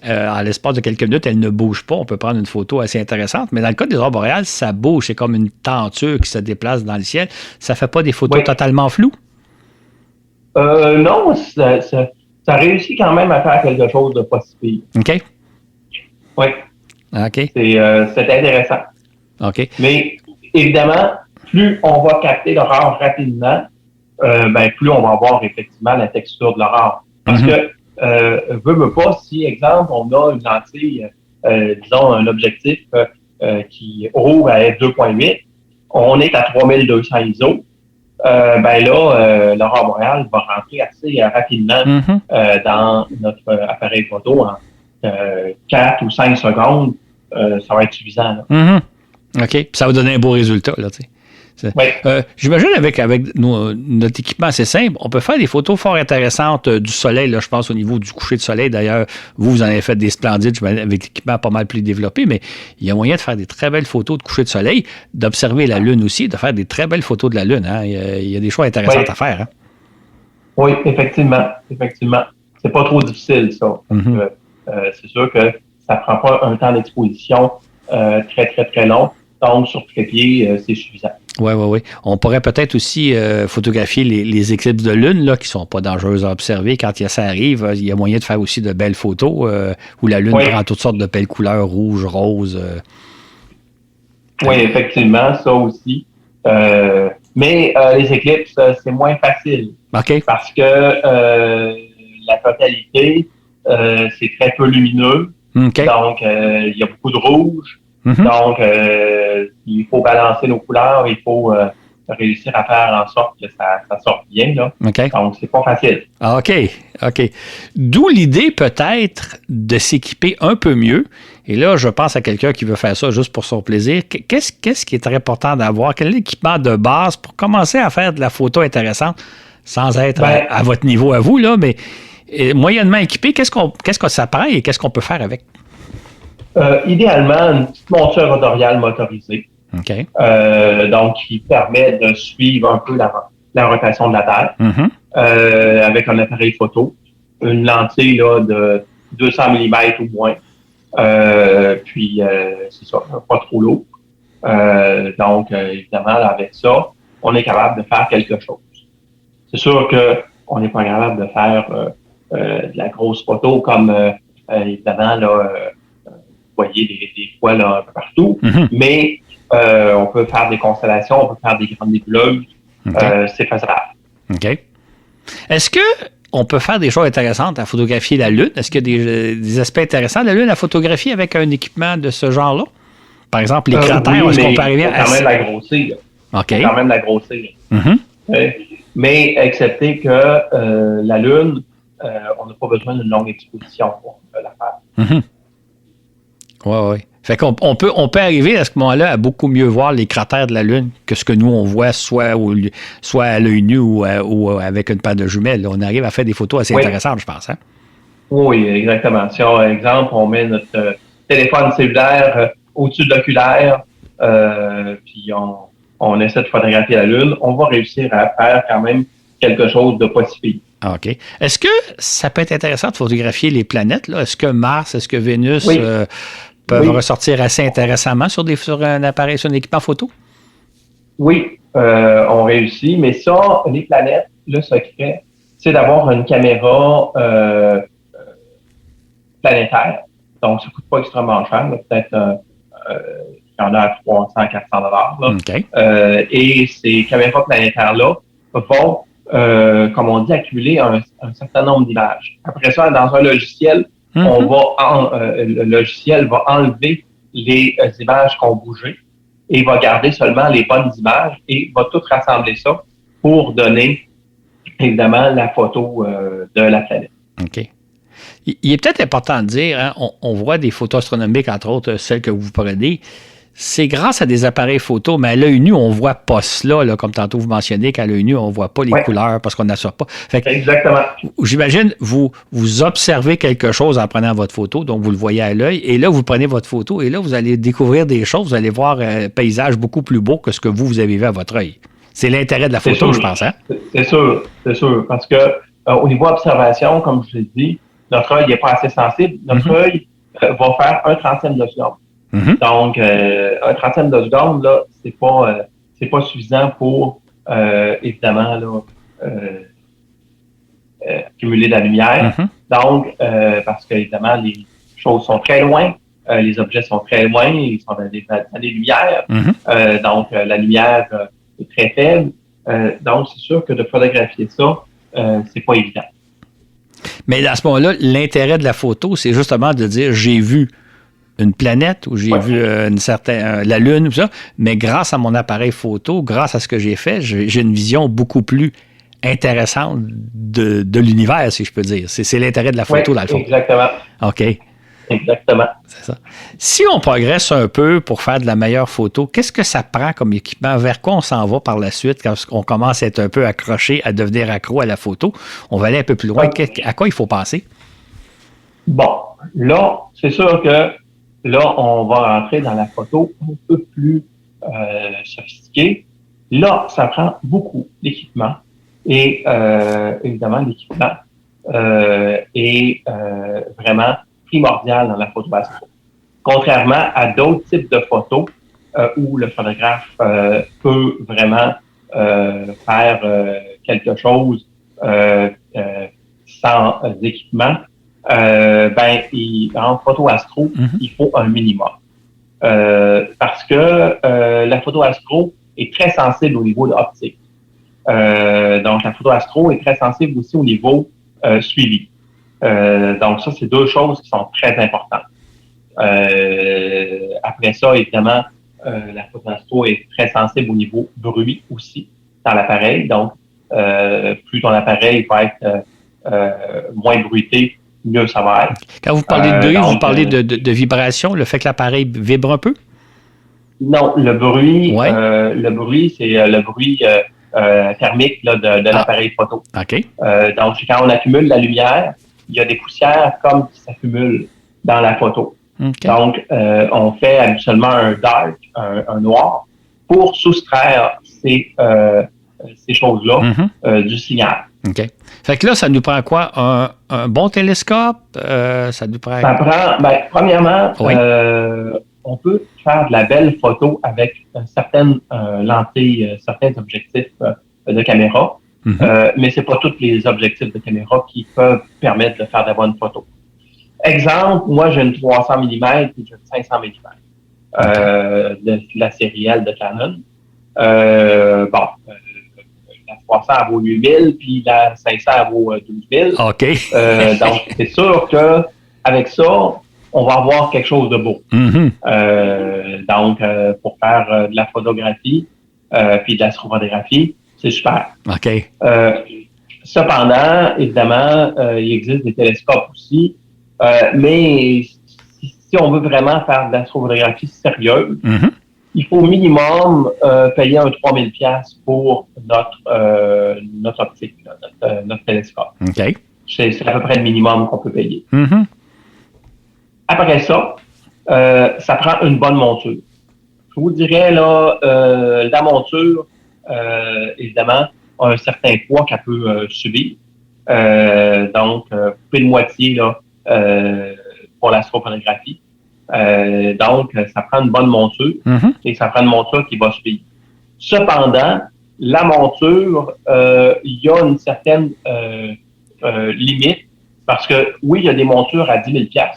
en l'espace de quelques minutes, elle ne bouge pas. On peut prendre une photo assez intéressante. Mais dans le cas des aurores boréales, ça bouge. C'est comme une tenture qui se déplace dans le ciel. Ça ne fait pas des photos totalement floues? Non, ça réussit quand même à faire quelque chose de pas si pire. OK. Oui. OK. C'est intéressant. OK. Mais évidemment, plus on va capter l'aurore rapidement, plus on va avoir effectivement la texture de l'aurore. Parce que veut pas, si, exemple, on a une lentille, disons, un objectif qui ouvre à f2.8, on est à 3200 ISO, l'aurore boréale va rentrer assez rapidement dans notre appareil photo en 4 ou 5 secondes, ça va être suffisant. OK. Puis ça va donner un beau résultat, là, tu sais. J'imagine avec notre équipement assez simple, on peut faire des photos fort intéressantes du soleil, là, je pense au niveau du coucher de soleil. D'ailleurs, vous en avez fait des splendides avec l'équipement pas mal plus développé, mais il y a moyen de faire des très belles photos de coucher de soleil, d'observer la Lune aussi, de faire des très belles photos de la Lune. Hein. Il y a des choix intéressants à faire. Hein. Oui, effectivement. C'est pas trop difficile, ça. C'est sûr que ça prend pas un temps d'exposition très, très, très long. Donc, sur trépied, c'est suffisant. Oui. On pourrait peut-être aussi photographier les éclipses de lune là, qui ne sont pas dangereuses à observer. Quand ça arrive, il y a moyen de faire aussi de belles photos où la lune prend toutes sortes de belles couleurs, rouge, rose. Oui, effectivement, ça aussi. Mais les éclipses, c'est moins facile. OK. Parce que la totalité, c'est très peu lumineux. Okay. Donc, il y a beaucoup de rouge. Donc, il faut balancer nos couleurs, il faut réussir à faire en sorte que ça sorte bien. Là. OK. Donc, c'est pas facile. Ah, OK. D'où l'idée peut-être de s'équiper un peu mieux. Et là, je pense à quelqu'un qui veut faire ça juste pour son plaisir. Qu'est-ce qui est très important d'avoir? Quel est l'équipement de base pour commencer à faire de la photo intéressante sans être à votre niveau à vous, là, mais moyennement équipé, qu'est-ce que ça prend et qu'est-ce qu'on peut faire avec? Idéalement, une petite monture rotoriale motorisée. OK. Donc, qui permet de suivre un peu la rotation de la Terre avec un appareil photo, une lentille là, de 200 mm ou moins. Puis, c'est ça, pas trop lourd. Donc, évidemment, là, avec ça, on est capable de faire quelque chose. C'est sûr qu'on n'est pas capable de faire de la grosse photo comme, évidemment, là, vous voyez des fois là, un peu partout, mais on peut faire des constellations, on peut faire des grandes nébuleuses. C'est faisable. OK. Est-ce qu'on peut faire des choses intéressantes à photographier la Lune? Est-ce qu'il y a des aspects intéressants de la Lune à photographier avec un équipement de ce genre-là? Par exemple, les cratères, oui, est-ce qu'on peut arriver à... quand même la grossir. OK. Quand même la grossir. Mais excepté que la Lune, on n'a pas besoin d'une longue exposition pour la faire. Oui. Fait qu'on peut arriver à ce moment-là à beaucoup mieux voir les cratères de la Lune que ce que nous, on voit soit à l'œil nu ou avec une paire de jumelles. Là, on arrive à faire des photos assez intéressantes, je pense. Hein? Oui, exactement. Si, par exemple, on met notre téléphone cellulaire au-dessus de l'oculaire, puis on essaie de photographier la Lune, on va réussir à faire quand même quelque chose de pas si pire. OK. Est-ce que ça peut être intéressant de photographier les planètes? Là? Est-ce que Mars, est-ce que Vénus peuvent ressortir assez intéressamment sur un appareil, sur un équipement photo? Oui, on réussit, mais ça, les planètes, le secret, c'est d'avoir une caméra planétaire. Donc, ça ne coûte pas extrêmement cher. Peut-être il y en a à 300-400 $. Et ces caméras planétaires-là vont, comme on dit, accumuler un certain nombre d'images. Après ça, dans un logiciel, le logiciel va enlever les images qui ont bougé et va garder seulement les bonnes images et va tout rassembler ça pour donner, évidemment, la photo de la planète. OK. Il est peut-être important de dire, hein, on voit des photos astronomiques, entre autres celles que vous prenez, c'est grâce à des appareils photo, mais à l'œil nu, on ne voit pas cela, là, comme tantôt vous mentionnez, qu'à l'œil nu, on ne voit pas les couleurs parce qu'on n'assure pas. Fait que, exactement. J'imagine, vous observez quelque chose en prenant votre photo, donc vous le voyez à l'œil, et là, vous prenez votre photo, et là, vous allez découvrir des choses, vous allez voir un paysage beaucoup plus beau que ce que vous avez vu à votre œil. C'est l'intérêt de la photo, je pense. Hein? C'est sûr, parce que au niveau observation, comme je l'ai dit, notre œil n'est pas assez sensible. Notre œil va faire 1/30 de seconde. Donc, 1/30 de seconde, là, c'est pas suffisant pour, évidemment, là, accumuler de la lumière. Donc, parce que, évidemment, les choses sont très loin, les objets sont très loin, ils sont dans des lumières. Donc, la lumière est très faible. Donc, c'est sûr que de photographier ça, c'est pas évident. Mais à ce moment-là, l'intérêt de la photo, c'est justement de dire j'ai vu une planète ou j'ai vu la Lune, tout ça, mais grâce à mon appareil photo, grâce à ce que j'ai fait, j'ai une vision beaucoup plus intéressante de l'univers, si je peux dire. C'est l'intérêt de la photo, dans le fond. Exactement. OK. Exactement. C'est ça. Si on progresse un peu pour faire de la meilleure photo, qu'est-ce que ça prend comme équipement? Vers quoi on s'en va par la suite quand on commence à être un peu accroché, à devenir accro à la photo? On va aller un peu plus loin. À quoi il faut penser? Bon, là, c'est sûr que là, on va rentrer dans la photo un peu plus sophistiquée. Là, ça prend beaucoup d'équipement. Et évidemment, l'équipement est vraiment primordial dans la photo astro. Contrairement à d'autres types de photos où le photographe peut vraiment faire quelque chose sans équipement, en photo astro, il faut un minimum. Parce que la photo astro est très sensible au niveau de l'optique. Donc, la photo astro est très sensible aussi au niveau suivi. Donc, ça, c'est deux choses qui sont très importantes. Après ça, évidemment, la photoastro est très sensible au niveau bruit aussi dans l'appareil. Donc, plus ton appareil va être moins bruité, mieux ça va être. Quand vous parlez de bruit, vous parlez de vibration, le fait que l'appareil vibre un peu? Non, le bruit, c'est le bruit thermique là, de l'appareil photo. OK. Donc, quand on accumule la lumière, il y a des poussières comme qui s'accumulent dans la photo. Okay. Donc, on fait habituellement un dark, un noir, pour soustraire ces choses-là du signal. OK. Fait que là, ça nous prend quoi? Un bon télescope? Ça nous prend... Ça prend, premièrement, on peut faire de la belle photo avec certaines lentilles, certains objectifs de caméra, mais c'est pas tous les objectifs de caméra qui peuvent permettre de faire de bonnes photos. Exemple, moi, j'ai une 300 mm et j'ai une 500 mm de la série L de Canon. La 300 elle vaut 8000, puis la 500 elle vaut 12000. OK. Donc, c'est sûr qu'avec ça, on va avoir quelque chose de beau. Donc, pour faire de la photographie, puis de l'astrophotographie, c'est super. OK. Cependant, évidemment, il existe des télescopes aussi, mais si on veut vraiment faire de l'astrophotographie sérieuse, il faut au minimum payer un 3000$ pour notre optique, notre télescope. OK. C'est à peu près le minimum qu'on peut payer. Après ça, ça prend une bonne monture. Je vous dirais, là, la monture, évidemment, a un certain poids qu'elle peut subir. Donc, coupé de moitié là, pour l'astrophotographie. Donc, ça prend une bonne monture et ça prend une monture qui va suivre. Cependant, la monture, il y a une certaine limite parce que, oui, il y a des montures à 10 000$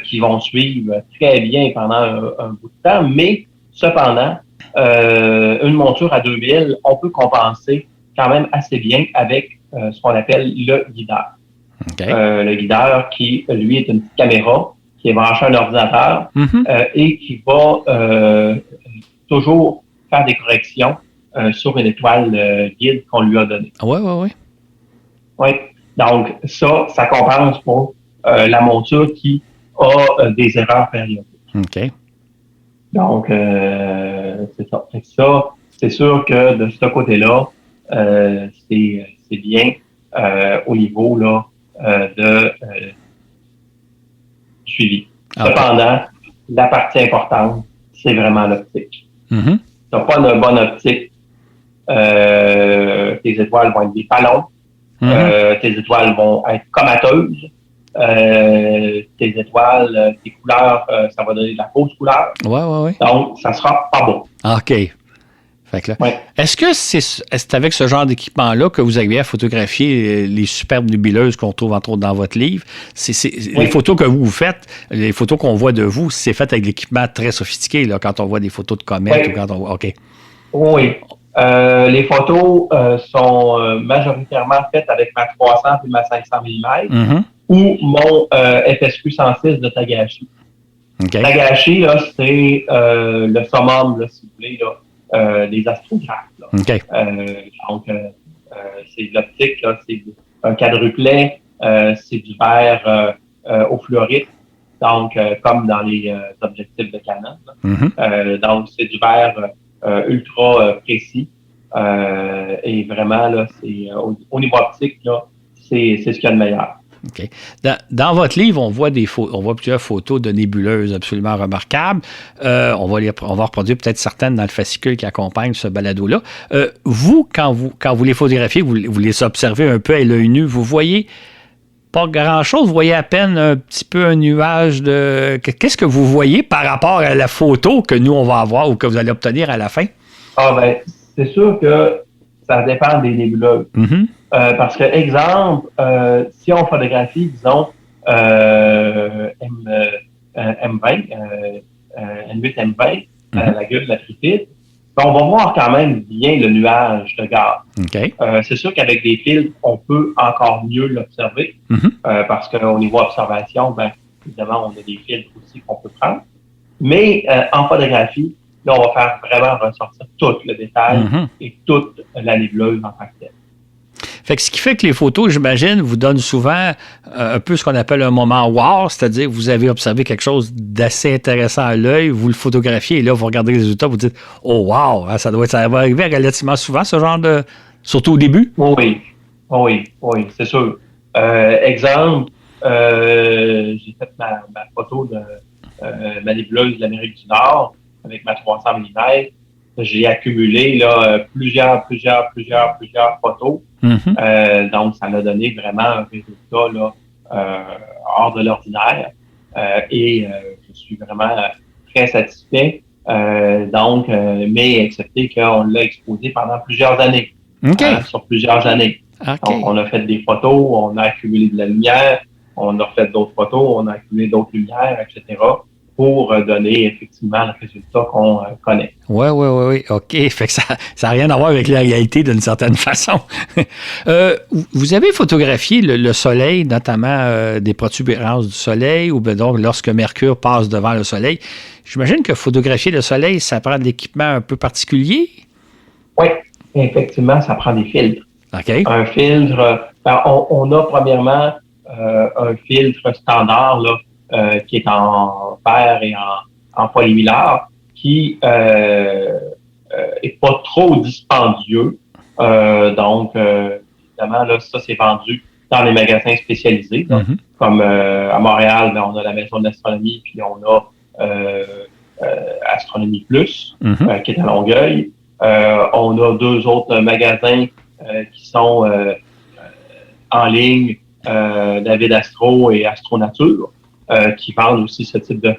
qui vont suivre très bien pendant un bout de temps, mais cependant, une monture à 2000, on peut compenser quand même assez bien avec ce qu'on appelle le guideur. Okay. Le guideur qui, lui, est une petite caméra qui est branchée à un ordinateur et qui va toujours faire des corrections sur une étoile guide qu'on lui a donnée. Oui. Donc, ça compense pour la monture qui a des erreurs périodiques. OK. Donc, c'est ça. C'est sûr que de ce côté-là, c'est bien au niveau là, de suivi. Okay. Cependant, la partie importante, c'est vraiment l'optique. Si tu n'as pas une bonne optique, tes étoiles vont être des ballons, tes étoiles vont être comateuses, tes étoiles, tes couleurs, ça va donner de la fausse couleur. Ouais. Donc, ça sera pas beau. OK. Fait que là, est-ce que c'est avec ce genre d'équipement-là que vous arrivez à photographier les superbes nébuleuses qu'on trouve entre autres dans votre livre? Les photos que vous faites, les photos qu'on voit de vous, c'est fait avec l'équipement très sophistiqué, là, quand on voit des photos de comètes ou quand on voit... OK. Oui. Les photos sont majoritairement faites avec ma 300 et ma 500 mm ou mon FSQ 106 de Tagashi. Okay. Tagashi, là, c'est le summum, là, si vous voulez, là, des astrographes. Là. Okay. Donc, c'est de l'optique, là, c'est un quadruplet, c'est du verre au fluorite, donc comme dans les objectifs de Canon. Donc, c'est du verre ultra précis et vraiment, là, c'est au niveau optique, là, c'est ce qu'il y a de meilleur. OK. Dans votre livre, on voit plusieurs photos de nébuleuses absolument remarquables. On va reproduire peut-être certaines dans le fascicule qui accompagne ce balado-là. Vous, quand vous les photographiez, vous les observez un peu à l'œil nu, vous voyez pas grand-chose, vous voyez à peine un petit peu un nuage de... Qu'est-ce que vous voyez par rapport à la photo que nous, on va avoir ou que vous allez obtenir à la fin? C'est sûr que ça dépend des nébuleuses. Parce que, exemple, si on photographie, disons, M20, N8 M20, la gueule de la trifide, on va voir quand même bien le nuage de gaz. Okay. C'est sûr qu'avec des filtres, on peut encore mieux l'observer, parce qu'au niveau observation, évidemment, on a des filtres aussi qu'on peut prendre. Mais en photographie, là, on va faire vraiment ressortir tout le détail et toute la nébuleuse en tant que telle. Fait que ce qui fait que les photos, j'imagine, vous donnent souvent un peu ce qu'on appelle un moment wow, c'est-à-dire que vous avez observé quelque chose d'assez intéressant à l'œil, vous le photographiez et là, vous regardez les résultats, vous dites « Oh wow! Hein, ça va arriver relativement souvent, ce genre de... surtout au début? » Oui, c'est sûr. Exemple, j'ai fait ma photo de ma nébuleuse de l'Amérique du Nord avec ma 300 mm. J'ai accumulé là, plusieurs photos. Donc, ça m'a donné vraiment un résultat là, hors de l'ordinaire. Et je suis vraiment très satisfait. Mais excepté qu'on l'a exposé pendant plusieurs années. Sur plusieurs années. Donc, on a fait des photos, on a accumulé de la lumière, on a refait d'autres photos, on a accumulé d'autres lumières, etc. pour donner effectivement le résultat qu'on connaît. Oui. OK. Fait que ça n'a rien à voir avec la réalité d'une certaine façon. Vous avez photographié le soleil, notamment des protubérances du soleil, ou bien donc lorsque Mercure passe devant le soleil. J'imagine que photographier le soleil, ça prend de l'équipement un peu particulier? Oui, effectivement, ça prend des filtres. Okay. Un filtre, on a premièrement un filtre standard là, qui est en fer et en polymylar, qui est pas trop dispendieux. Donc, évidemment, là, ça, c'est vendu dans les magasins spécialisés. Là, comme à Montréal, on a la Maison de l'Astronomie, puis on a Astronomie Plus, qui est à Longueuil. On a 2 autres magasins qui sont en ligne, David Astro et Astro Nature, qui vendent aussi ce type de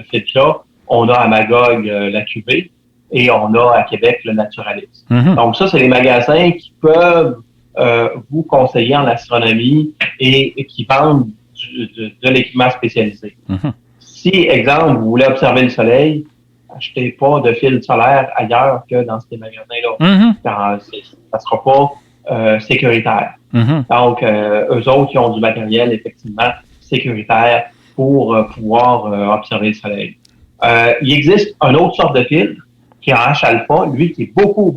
filtre-là. On a à Magog la QV et on a à Québec le Naturalis. Donc ça, c'est les magasins qui peuvent vous conseiller en astronomie et qui vendent de l'équipement spécialisé. Si, exemple, vous voulez observer le soleil, achetez pas de fil solaire ailleurs que dans ces magasins-là. Ça sera pas sécuritaire. Donc, eux autres, ils ont du matériel effectivement sécuritaire pour pouvoir observer le soleil. Il existe une autre sorte de filtre qui est en H-alpha, lui qui est beaucoup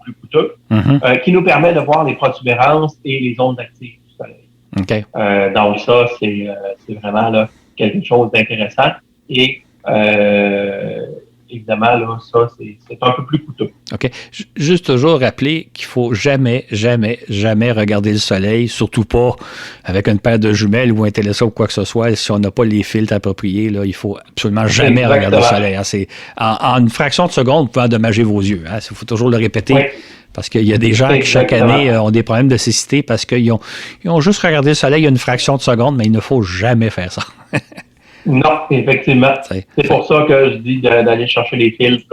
plus coûteux, qui nous permet de voir les protubérances et les ondes actives du soleil. Okay. Donc ça, c'est vraiment là, quelque chose d'intéressant et évidemment, là, ça, c'est un peu plus coûteux. OK. Juste toujours rappeler qu'il ne faut jamais regarder le soleil, surtout pas avec une paire de jumelles ou un télescope ou quoi que ce soit. Si on n'a pas les filtres appropriés, là, il ne faut absolument jamais regarder le soleil. Hein. C'est, en une fraction de seconde, vous pouvez endommager vos yeux. Il faut toujours le répéter. Oui. Parce qu'il y a des gens qui, chaque année, ont des problèmes de cécité parce qu'ils ont juste regardé le soleil une fraction de seconde, mais il ne faut jamais faire ça. Non, effectivement. C'est pour ça que je dis d'aller chercher les filtres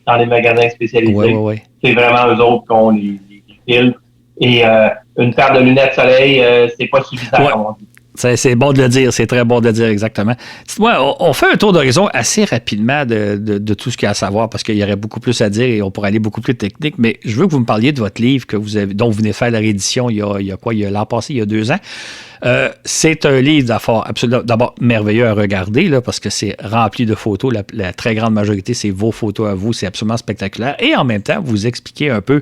dans les magasins spécialisés. Oui. C'est vraiment eux autres qui ont les filtres. Et une paire de lunettes soleil, c'est pas suffisant, comme on dit. C'est bon de le dire, c'est très bon de le dire, exactement. Dites-moi, on fait un tour d'horizon assez rapidement de tout ce qu'il y a à savoir, parce qu'il y aurait beaucoup plus à dire et on pourrait aller beaucoup plus technique, mais je veux que vous me parliez de votre livre dont vous venez de faire la réédition il y a l'an passé, il y a 2 ans. C'est un livre d'abord merveilleux à regarder, là, parce que c'est rempli de photos. La très grande majorité, c'est vos photos à vous. C'est absolument spectaculaire. Et en même temps, vous expliquez un peu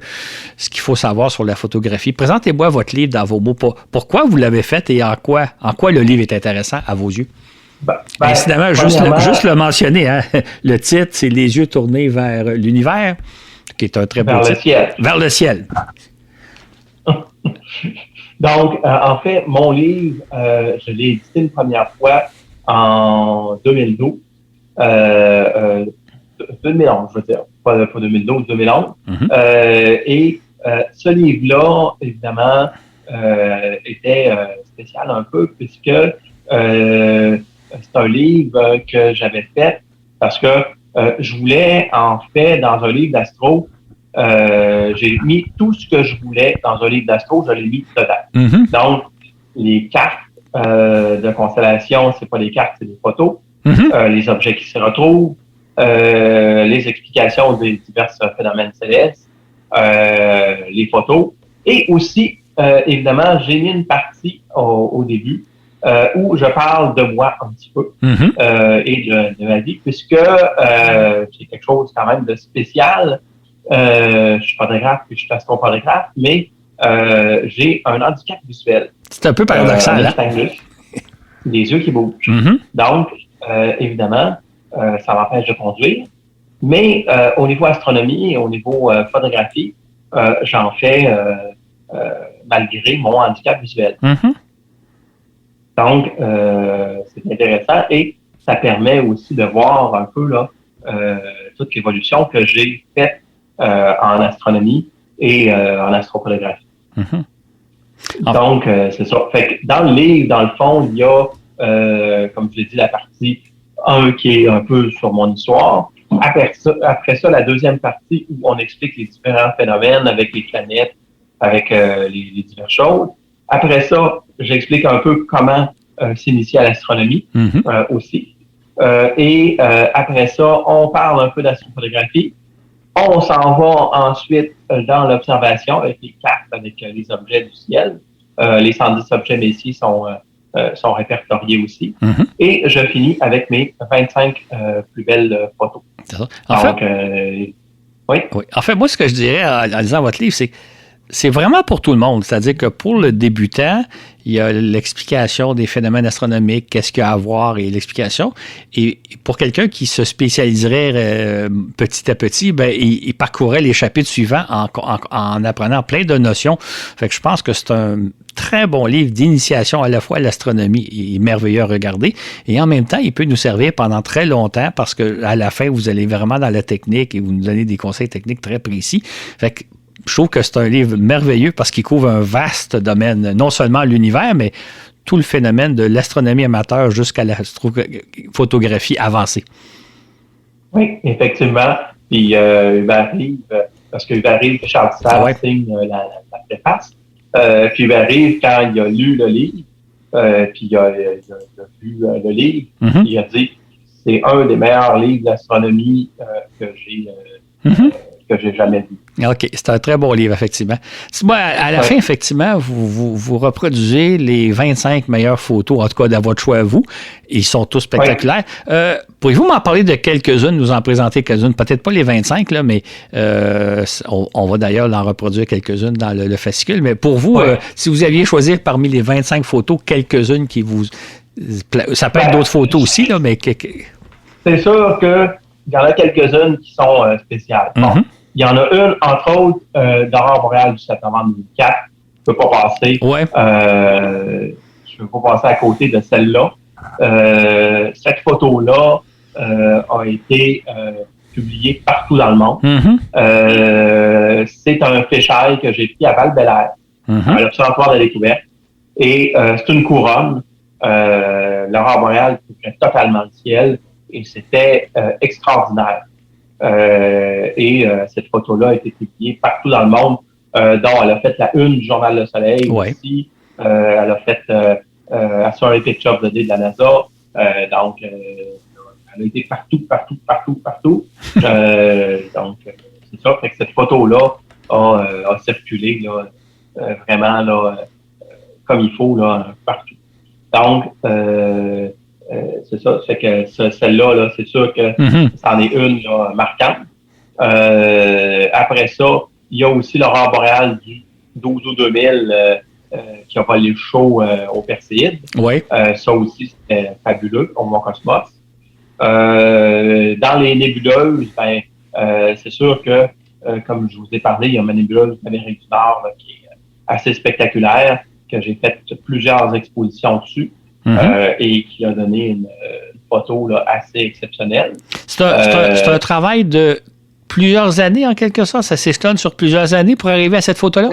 ce qu'il faut savoir sur la photographie. Présentez-moi votre livre dans vos mots. Pourquoi vous l'avez fait et en quoi le livre est intéressant à vos yeux? Incidemment, juste le mentionner, hein, le titre, c'est « Les yeux tournés vers l'univers », qui est un très beau titre. Vers le ciel. Donc, en fait, mon livre, je l'ai édité une première fois en 2012. 2011, je veux dire. Pas 2012, 2011. Et ce livre-là, évidemment, était spécial un peu puisque c'est un livre que j'avais fait parce que je voulais, en fait, dans un livre d'astro, j'ai mis tout ce que je voulais dans un livre d'astro, je l'ai mis dedans. Donc, les cartes de constellation, c'est pas des cartes, c'est des photos. Les objets qui s'y retrouvent, les explications des divers phénomènes célestes, les photos. Et aussi, évidemment, j'ai mis une partie au début où je parle de moi un petit peu et de ma vie, puisque c'est quelque chose quand même de spécial. Je suis photographe puis je suis astrophotographe, mais j'ai un handicap visuel. C'est un peu paradoxal, hein? Les yeux qui bougent. Donc, évidemment, ça m'empêche de conduire. Mais au niveau astronomie et au niveau photographie, j'en fais malgré mon handicap visuel. Donc, c'est intéressant et ça permet aussi de voir un peu là toute l'évolution que j'ai faite en astronomie et en astrophotographie. Donc, c'est ça. Fait que dans le livre, dans le fond, il y a, comme je l'ai dit, la partie 1 qui est un peu sur mon histoire. Après ça, la deuxième partie où on explique les différents phénomènes avec les planètes, avec les diverses choses. Après ça, j'explique un peu comment s'initier à l'astronomie aussi. Et après ça, on parle un peu d'astrophotographie. On s'en va ensuite dans l'observation avec les cartes, avec les objets du ciel. Les 110 objets Messier sont répertoriés aussi. Et je finis avec mes 25 plus belles photos. C'est ça. Oui. En fait, moi, ce que je dirais en lisant votre livre, c'est vraiment pour tout le monde. C'est-à-dire que pour le débutant, il y a l'explication des phénomènes astronomiques, qu'est-ce qu'il y a à voir et l'explication. Et pour quelqu'un qui se spécialiserait petit à petit, ben, il parcourrait les chapitres suivants en apprenant plein de notions. Fait que je pense que c'est un très bon livre d'initiation à la fois à l'astronomie. Il est merveilleux à regarder. Et en même temps, il peut nous servir pendant très longtemps parce qu'à la fin, vous allez vraiment dans la technique et vous nous donnez des conseils techniques très précis. Fait que je trouve que c'est un livre merveilleux parce qu'il couvre un vaste domaine, non seulement l'univers, mais tout le phénomène de l'astronomie amateur jusqu'à la photographie avancée. Oui, effectivement. Puis Hubert Reeves, parce que Hubert Reeves, Charles Tissard signe la préface. Puis Hubert Reeves, quand il a lu le livre, puis il a vu le livre, il a dit c'est un des meilleurs livres d'astronomie que j'ai jamais vu. OK, c'est un très bon livre, effectivement. Moi, à la fin, effectivement, vous reproduisez les 25 meilleures photos, en tout cas, de votre choix à vous. Ils sont tous spectaculaires. Pourriez-vous m'en parler de quelques-unes, nous en présenter quelques-unes? Peut-être pas les 25, là, mais on va d'ailleurs en reproduire quelques-unes dans le fascicule. Mais pour vous, si vous aviez choisi parmi les 25 photos, quelques-unes qui vous... Ça peut être d'autres photos aussi, là, mais... C'est sûr qu'il y en a quelques-unes qui sont spéciales. Bon. Il y en a une, entre autres, d'Aurore boréale du 7 novembre 2004. Je ne peux pas passer. Je peux pas passer à côté de celle-là. Cette photo-là a été publiée partout dans le monde. C'est un fléchaille que j'ai pris à Val-Bélair, à l'Observatoire de la découverte. Et c'est une couronne. L'aurore boréale couvrait totalement le ciel et c'était extraordinaire. Cette photo-là a été publiée partout dans le monde, dont elle a fait la une du Journal Le Soleil aussi. Elle a fait Astronomy Picture of the Day de la NASA. Donc, elle a été partout. Donc, c'est ça. Fait que cette photo-là a circulé là, vraiment là, comme il faut là, partout. Donc, c'est ça. Fait que celle-là, là, c'est sûr que c'en est une là, marquante. Après ça, il y a aussi l'aurore boréale du 12 août 2000 qui a volé le show au Perséide. Ça aussi, c'était fabuleux au Mont-Cosmos. Dans les nébuleuses, c'est sûr que, comme je vous ai parlé, il y a ma nébuleuse d'Amérique du Nord là, qui est assez spectaculaire, que j'ai fait plusieurs expositions dessus. Et qui a donné une photo là, assez exceptionnelle. C'est un travail de plusieurs années, en quelque sorte? Ça s'échelonne sur plusieurs années pour arriver à cette photo-là?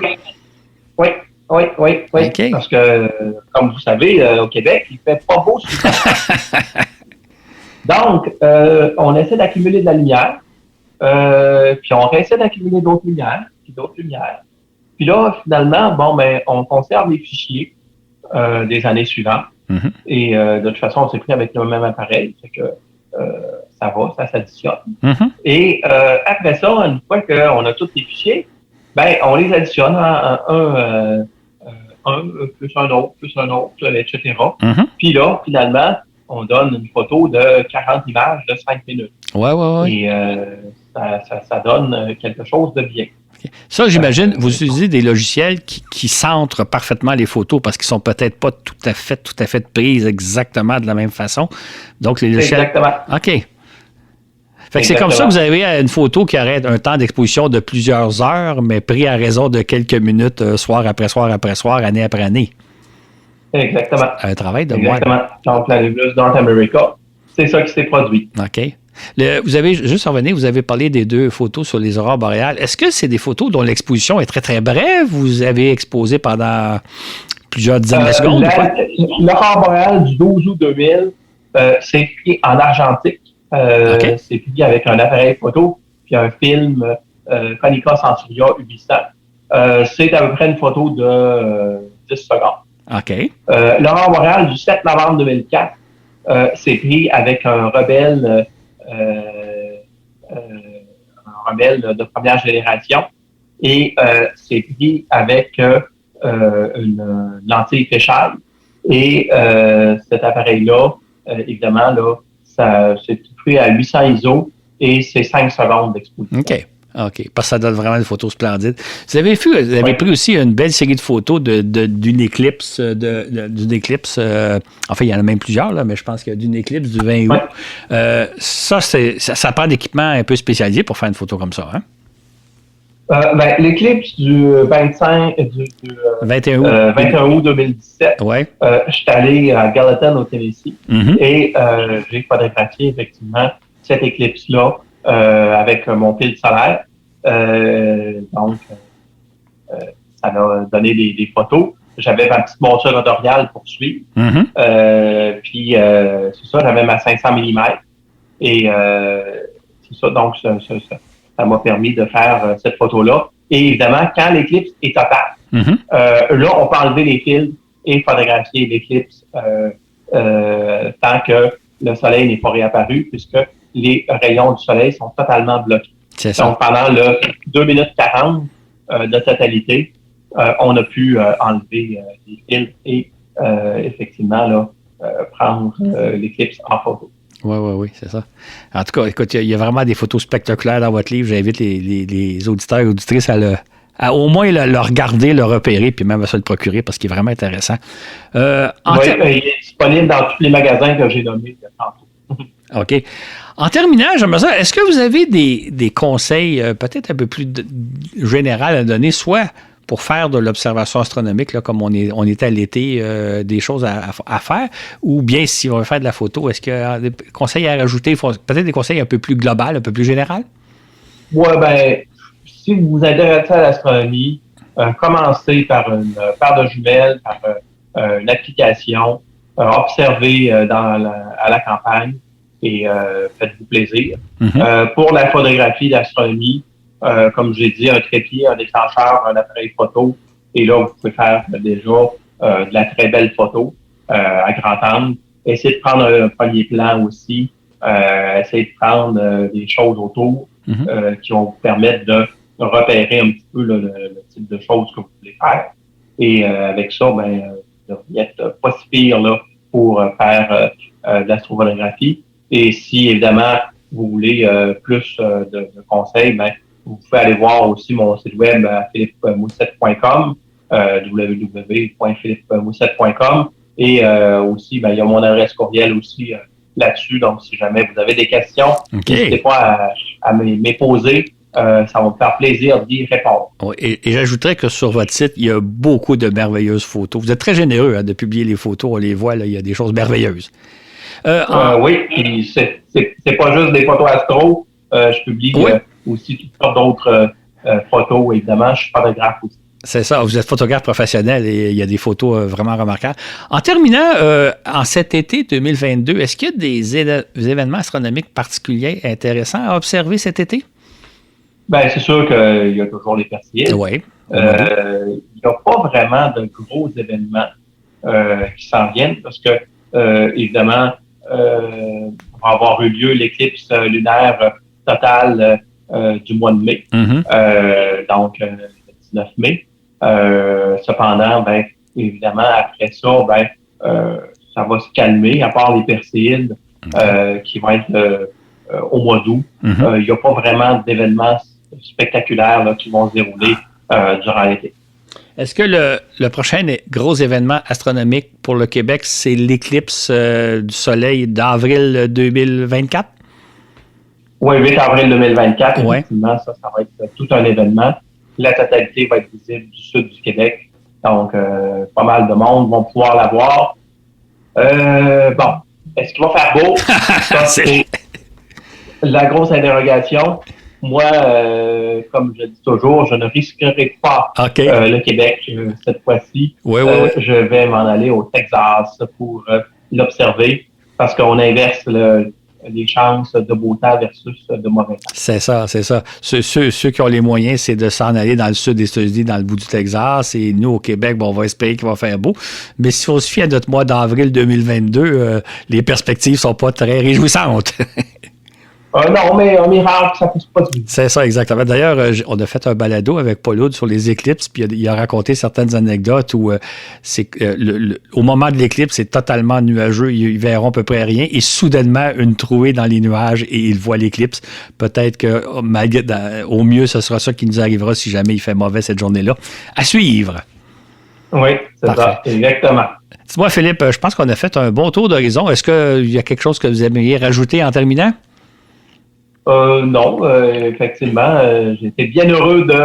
Oui. Okay. Parce que, comme vous savez, au Québec, il fait pas beau souvent. Donc, on essaie d'accumuler de la lumière, puis on essaie d'accumuler d'autres lumières. Puis là, finalement, on conserve les fichiers des années suivantes. Et de toute façon, on s'est pris avec le même appareil, fait que ça va, ça s'additionne. Et après ça, une fois qu'on a tous les fichiers, on les additionne un plus un autre, etc. Mm-hmm. Puis là, finalement, on donne une photo de 40 images de 5 minutes. Ouais. Et ça donne quelque chose de bien. Okay. Ça, j'imagine, vous utilisez des logiciels qui centrent parfaitement les photos parce qu'ils sont peut-être pas tout à fait prises exactement de la même façon. Donc, les logiciels... Exactement. OK. Fait que c'est comme ça que vous avez une photo qui aurait un temps d'exposition de plusieurs heures, mais pris à raison de quelques minutes, soir après soir après soir, année après année. Exactement. Un travail de Exactement. Donc, la nébuleuse North America, c'est ça qui s'est produit. OK. Vous avez, juste en revenir, vous avez parlé des 2 photos sur les aurores boréales. Est-ce que c'est des photos dont l'exposition est très, très brève? Vous avez exposé pendant plusieurs dizaines de secondes? L'aurore boréale du 12 août 2000, c'est pris en argentique. Okay. C'est pris avec un appareil photo puis un film Konica Centuria Ubisoft. C'est à peu près une photo de 10 secondes. OK. L'aurore boréale du 7 novembre 2004, c'est pris avec un rebelle de première génération et c'est pris avec une lentille fisheye. Et cet appareil-là, évidemment, là, c'est pris à 800 ISO et c'est 5 secondes d'exposition. OK. Parce que ça donne vraiment une photo splendide. Vous avez pris aussi une belle série de photos d'une éclipse. D'une éclipse. Enfin, il y en a même plusieurs, là, mais je pense qu'il y a d'une éclipse du 20 août. Ouais. Ça prend d'équipement un peu spécialisé pour faire une photo comme ça, hein? L'éclipse du 21 août 2017, ouais. Je suis allé à Gallatin, au Tennessee, et j'ai photographié effectivement cette éclipse-là avec mon pile solaire. Donc, ça m'a donné des photos. J'avais ma petite monture rotoriale pour suivre. Puis, c'est ça, j'avais ma 500 mm. Et c'est ça, donc, ça m'a permis de faire cette photo-là. Et évidemment, quand l'éclipse est totale, là, on peut enlever les fils et photographier l'éclipse tant que le soleil n'est pas réapparu, puisque les rayons du soleil sont totalement bloqués. C'est ça. Donc, pendant le 2 minutes 40 de totalité, on a pu enlever les fils et effectivement là, prendre l'éclipse en photo. Oui, c'est ça. En tout cas, écoute, il y a vraiment des photos spectaculaires dans votre livre. J'invite les auditeurs et auditrices à au moins le regarder, le repérer, puis même à se le procurer parce qu'il est vraiment intéressant. Il est disponible dans tous les magasins que j'ai nommés tantôt. OK. En terminant, j'aimerais ça, est-ce que vous avez des conseils peut-être un peu plus généraux à donner, soit pour faire de l'observation astronomique, là, comme on est à l'été, des choses à faire, ou bien si on veut faire de la photo, est-ce qu'il y a des conseils à rajouter, peut-être des conseils un peu plus globaux, un peu plus généraux? Oui, si vous vous intéressez à l'astronomie, commencez par une paire de jumelles, par une application, observez à la campagne et faites-vous plaisir. Pour la photographie d'astronomie, comme j'ai dit, un trépied, un déclencheur, un appareil photo, et là, vous pouvez faire déjà de la très belle photo à grand angle. Essayez de prendre un premier plan aussi. Essayez de prendre des choses autour qui vont vous permettre de repérer un petit peu le type de choses que vous voulez faire. Et avec ça, vous n'êtes pas si pire là, pour faire de l'astrophotographie. Et si, évidemment, vous voulez plus de conseils, vous pouvez aller voir aussi mon site web philippemoussette.com, www.philippemoussette.com. Et aussi, il y a mon adresse courriel aussi là-dessus. Donc, si jamais vous avez des questions, n'hésitez pas à me poser. Ça va me faire plaisir d'y répondre. Oui, et j'ajouterais que sur votre site, il y a beaucoup de merveilleuses photos. Vous êtes très généreux de publier les photos. On les voit, là, il y a des choses merveilleuses. Oui, puis c'est pas juste des photos astro. Je publie aussi toutes sortes d'autres photos. Évidemment, je suis photographe aussi. C'est ça, vous êtes photographe professionnel et il y a des photos vraiment remarquables. En terminant, en cet été 2022, est-ce qu'il y a des événements astronomiques particuliers intéressants à observer cet été? C'est sûr qu'il y a toujours les Perséides. Oui. Il n'y a pas vraiment de gros événements qui s'en viennent parce que, évidemment, va avoir eu lieu l'éclipse lunaire totale du mois de mai, donc le 19 mai. Cependant, évidemment, après ça, ça va se calmer, à part les Perséides qui vont être au mois d'août. Il n'y a pas vraiment d'événements spectaculaires là, qui vont se dérouler durant l'été. Est-ce que le prochain gros événement astronomique pour le Québec, c'est l'éclipse du Soleil d'avril 2024? Oui, 8 avril 2024, effectivement, ça va être tout un événement. La totalité va être visible du sud du Québec. Donc, pas mal de monde vont pouvoir la voir. Est-ce qu'il va faire beau? Ça, c'est la grosse interrogation. Moi, comme je dis toujours, je ne risquerai pas le Québec cette fois-ci. Je vais m'en aller au Texas pour l'observer parce qu'on inverse les chances de beau temps versus de mauvais temps. C'est ça. Ceux qui ont les moyens, c'est de s'en aller dans le sud des États-Unis, dans le bout du Texas. Et nous, au Québec, on va espérer qu'il va faire beau. Mais si on se fie à notre mois d'avril 2022, les perspectives ne sont pas très réjouissantes. Non, mais un miracle, ça ne pousse pas du tout. C'est ça, exactement. D'ailleurs, on a fait un balado avec Paul Hood sur les éclipses, puis il a raconté certaines anecdotes où au moment de l'éclipse, c'est totalement nuageux, ils verront à peu près rien, et soudainement, une trouée dans les nuages, et ils voient l'éclipse. Peut-être qu'au mieux, ce sera ça qui nous arrivera si jamais il fait mauvais cette journée-là. À suivre! Oui, c'est ça, exactement. Dis-moi, Philippe, je pense qu'on a fait un bon tour d'horizon. Est-ce qu'il y a quelque chose que vous aimeriez rajouter en terminant? Non, effectivement, j'étais bien heureux de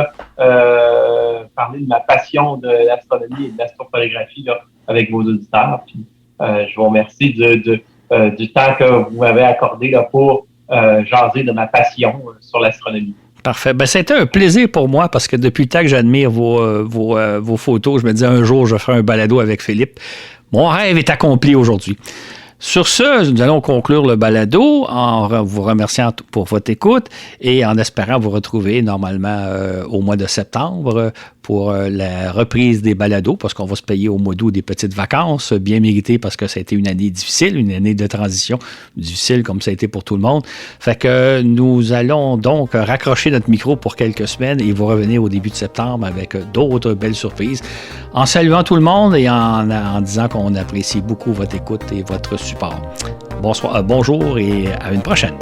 parler de ma passion de l'astronomie et de l'astrophotographie là, avec vos auditeurs. Puis, je vous remercie du temps que vous m'avez accordé là, pour jaser de ma passion sur l'astronomie. Parfait. C'était un plaisir pour moi parce que depuis le temps que j'admire vos photos, je me disais un jour, je ferai un balado avec Philippe. Mon rêve est accompli aujourd'hui. Sur ce, nous allons conclure le balado en vous remerciant pour votre écoute et en espérant vous retrouver normalement au mois de septembre pour la reprise des balados parce qu'on va se payer au mois d'août des petites vacances bien méritées parce que ça a été une année difficile, une année de transition difficile comme ça a été pour tout le monde. Fait que nous allons donc raccrocher notre micro pour quelques semaines et vous revenir au début de septembre avec d'autres belles surprises. En saluant tout le monde et en disant qu'on apprécie beaucoup votre écoute et votre support. Bonjour et à une prochaine.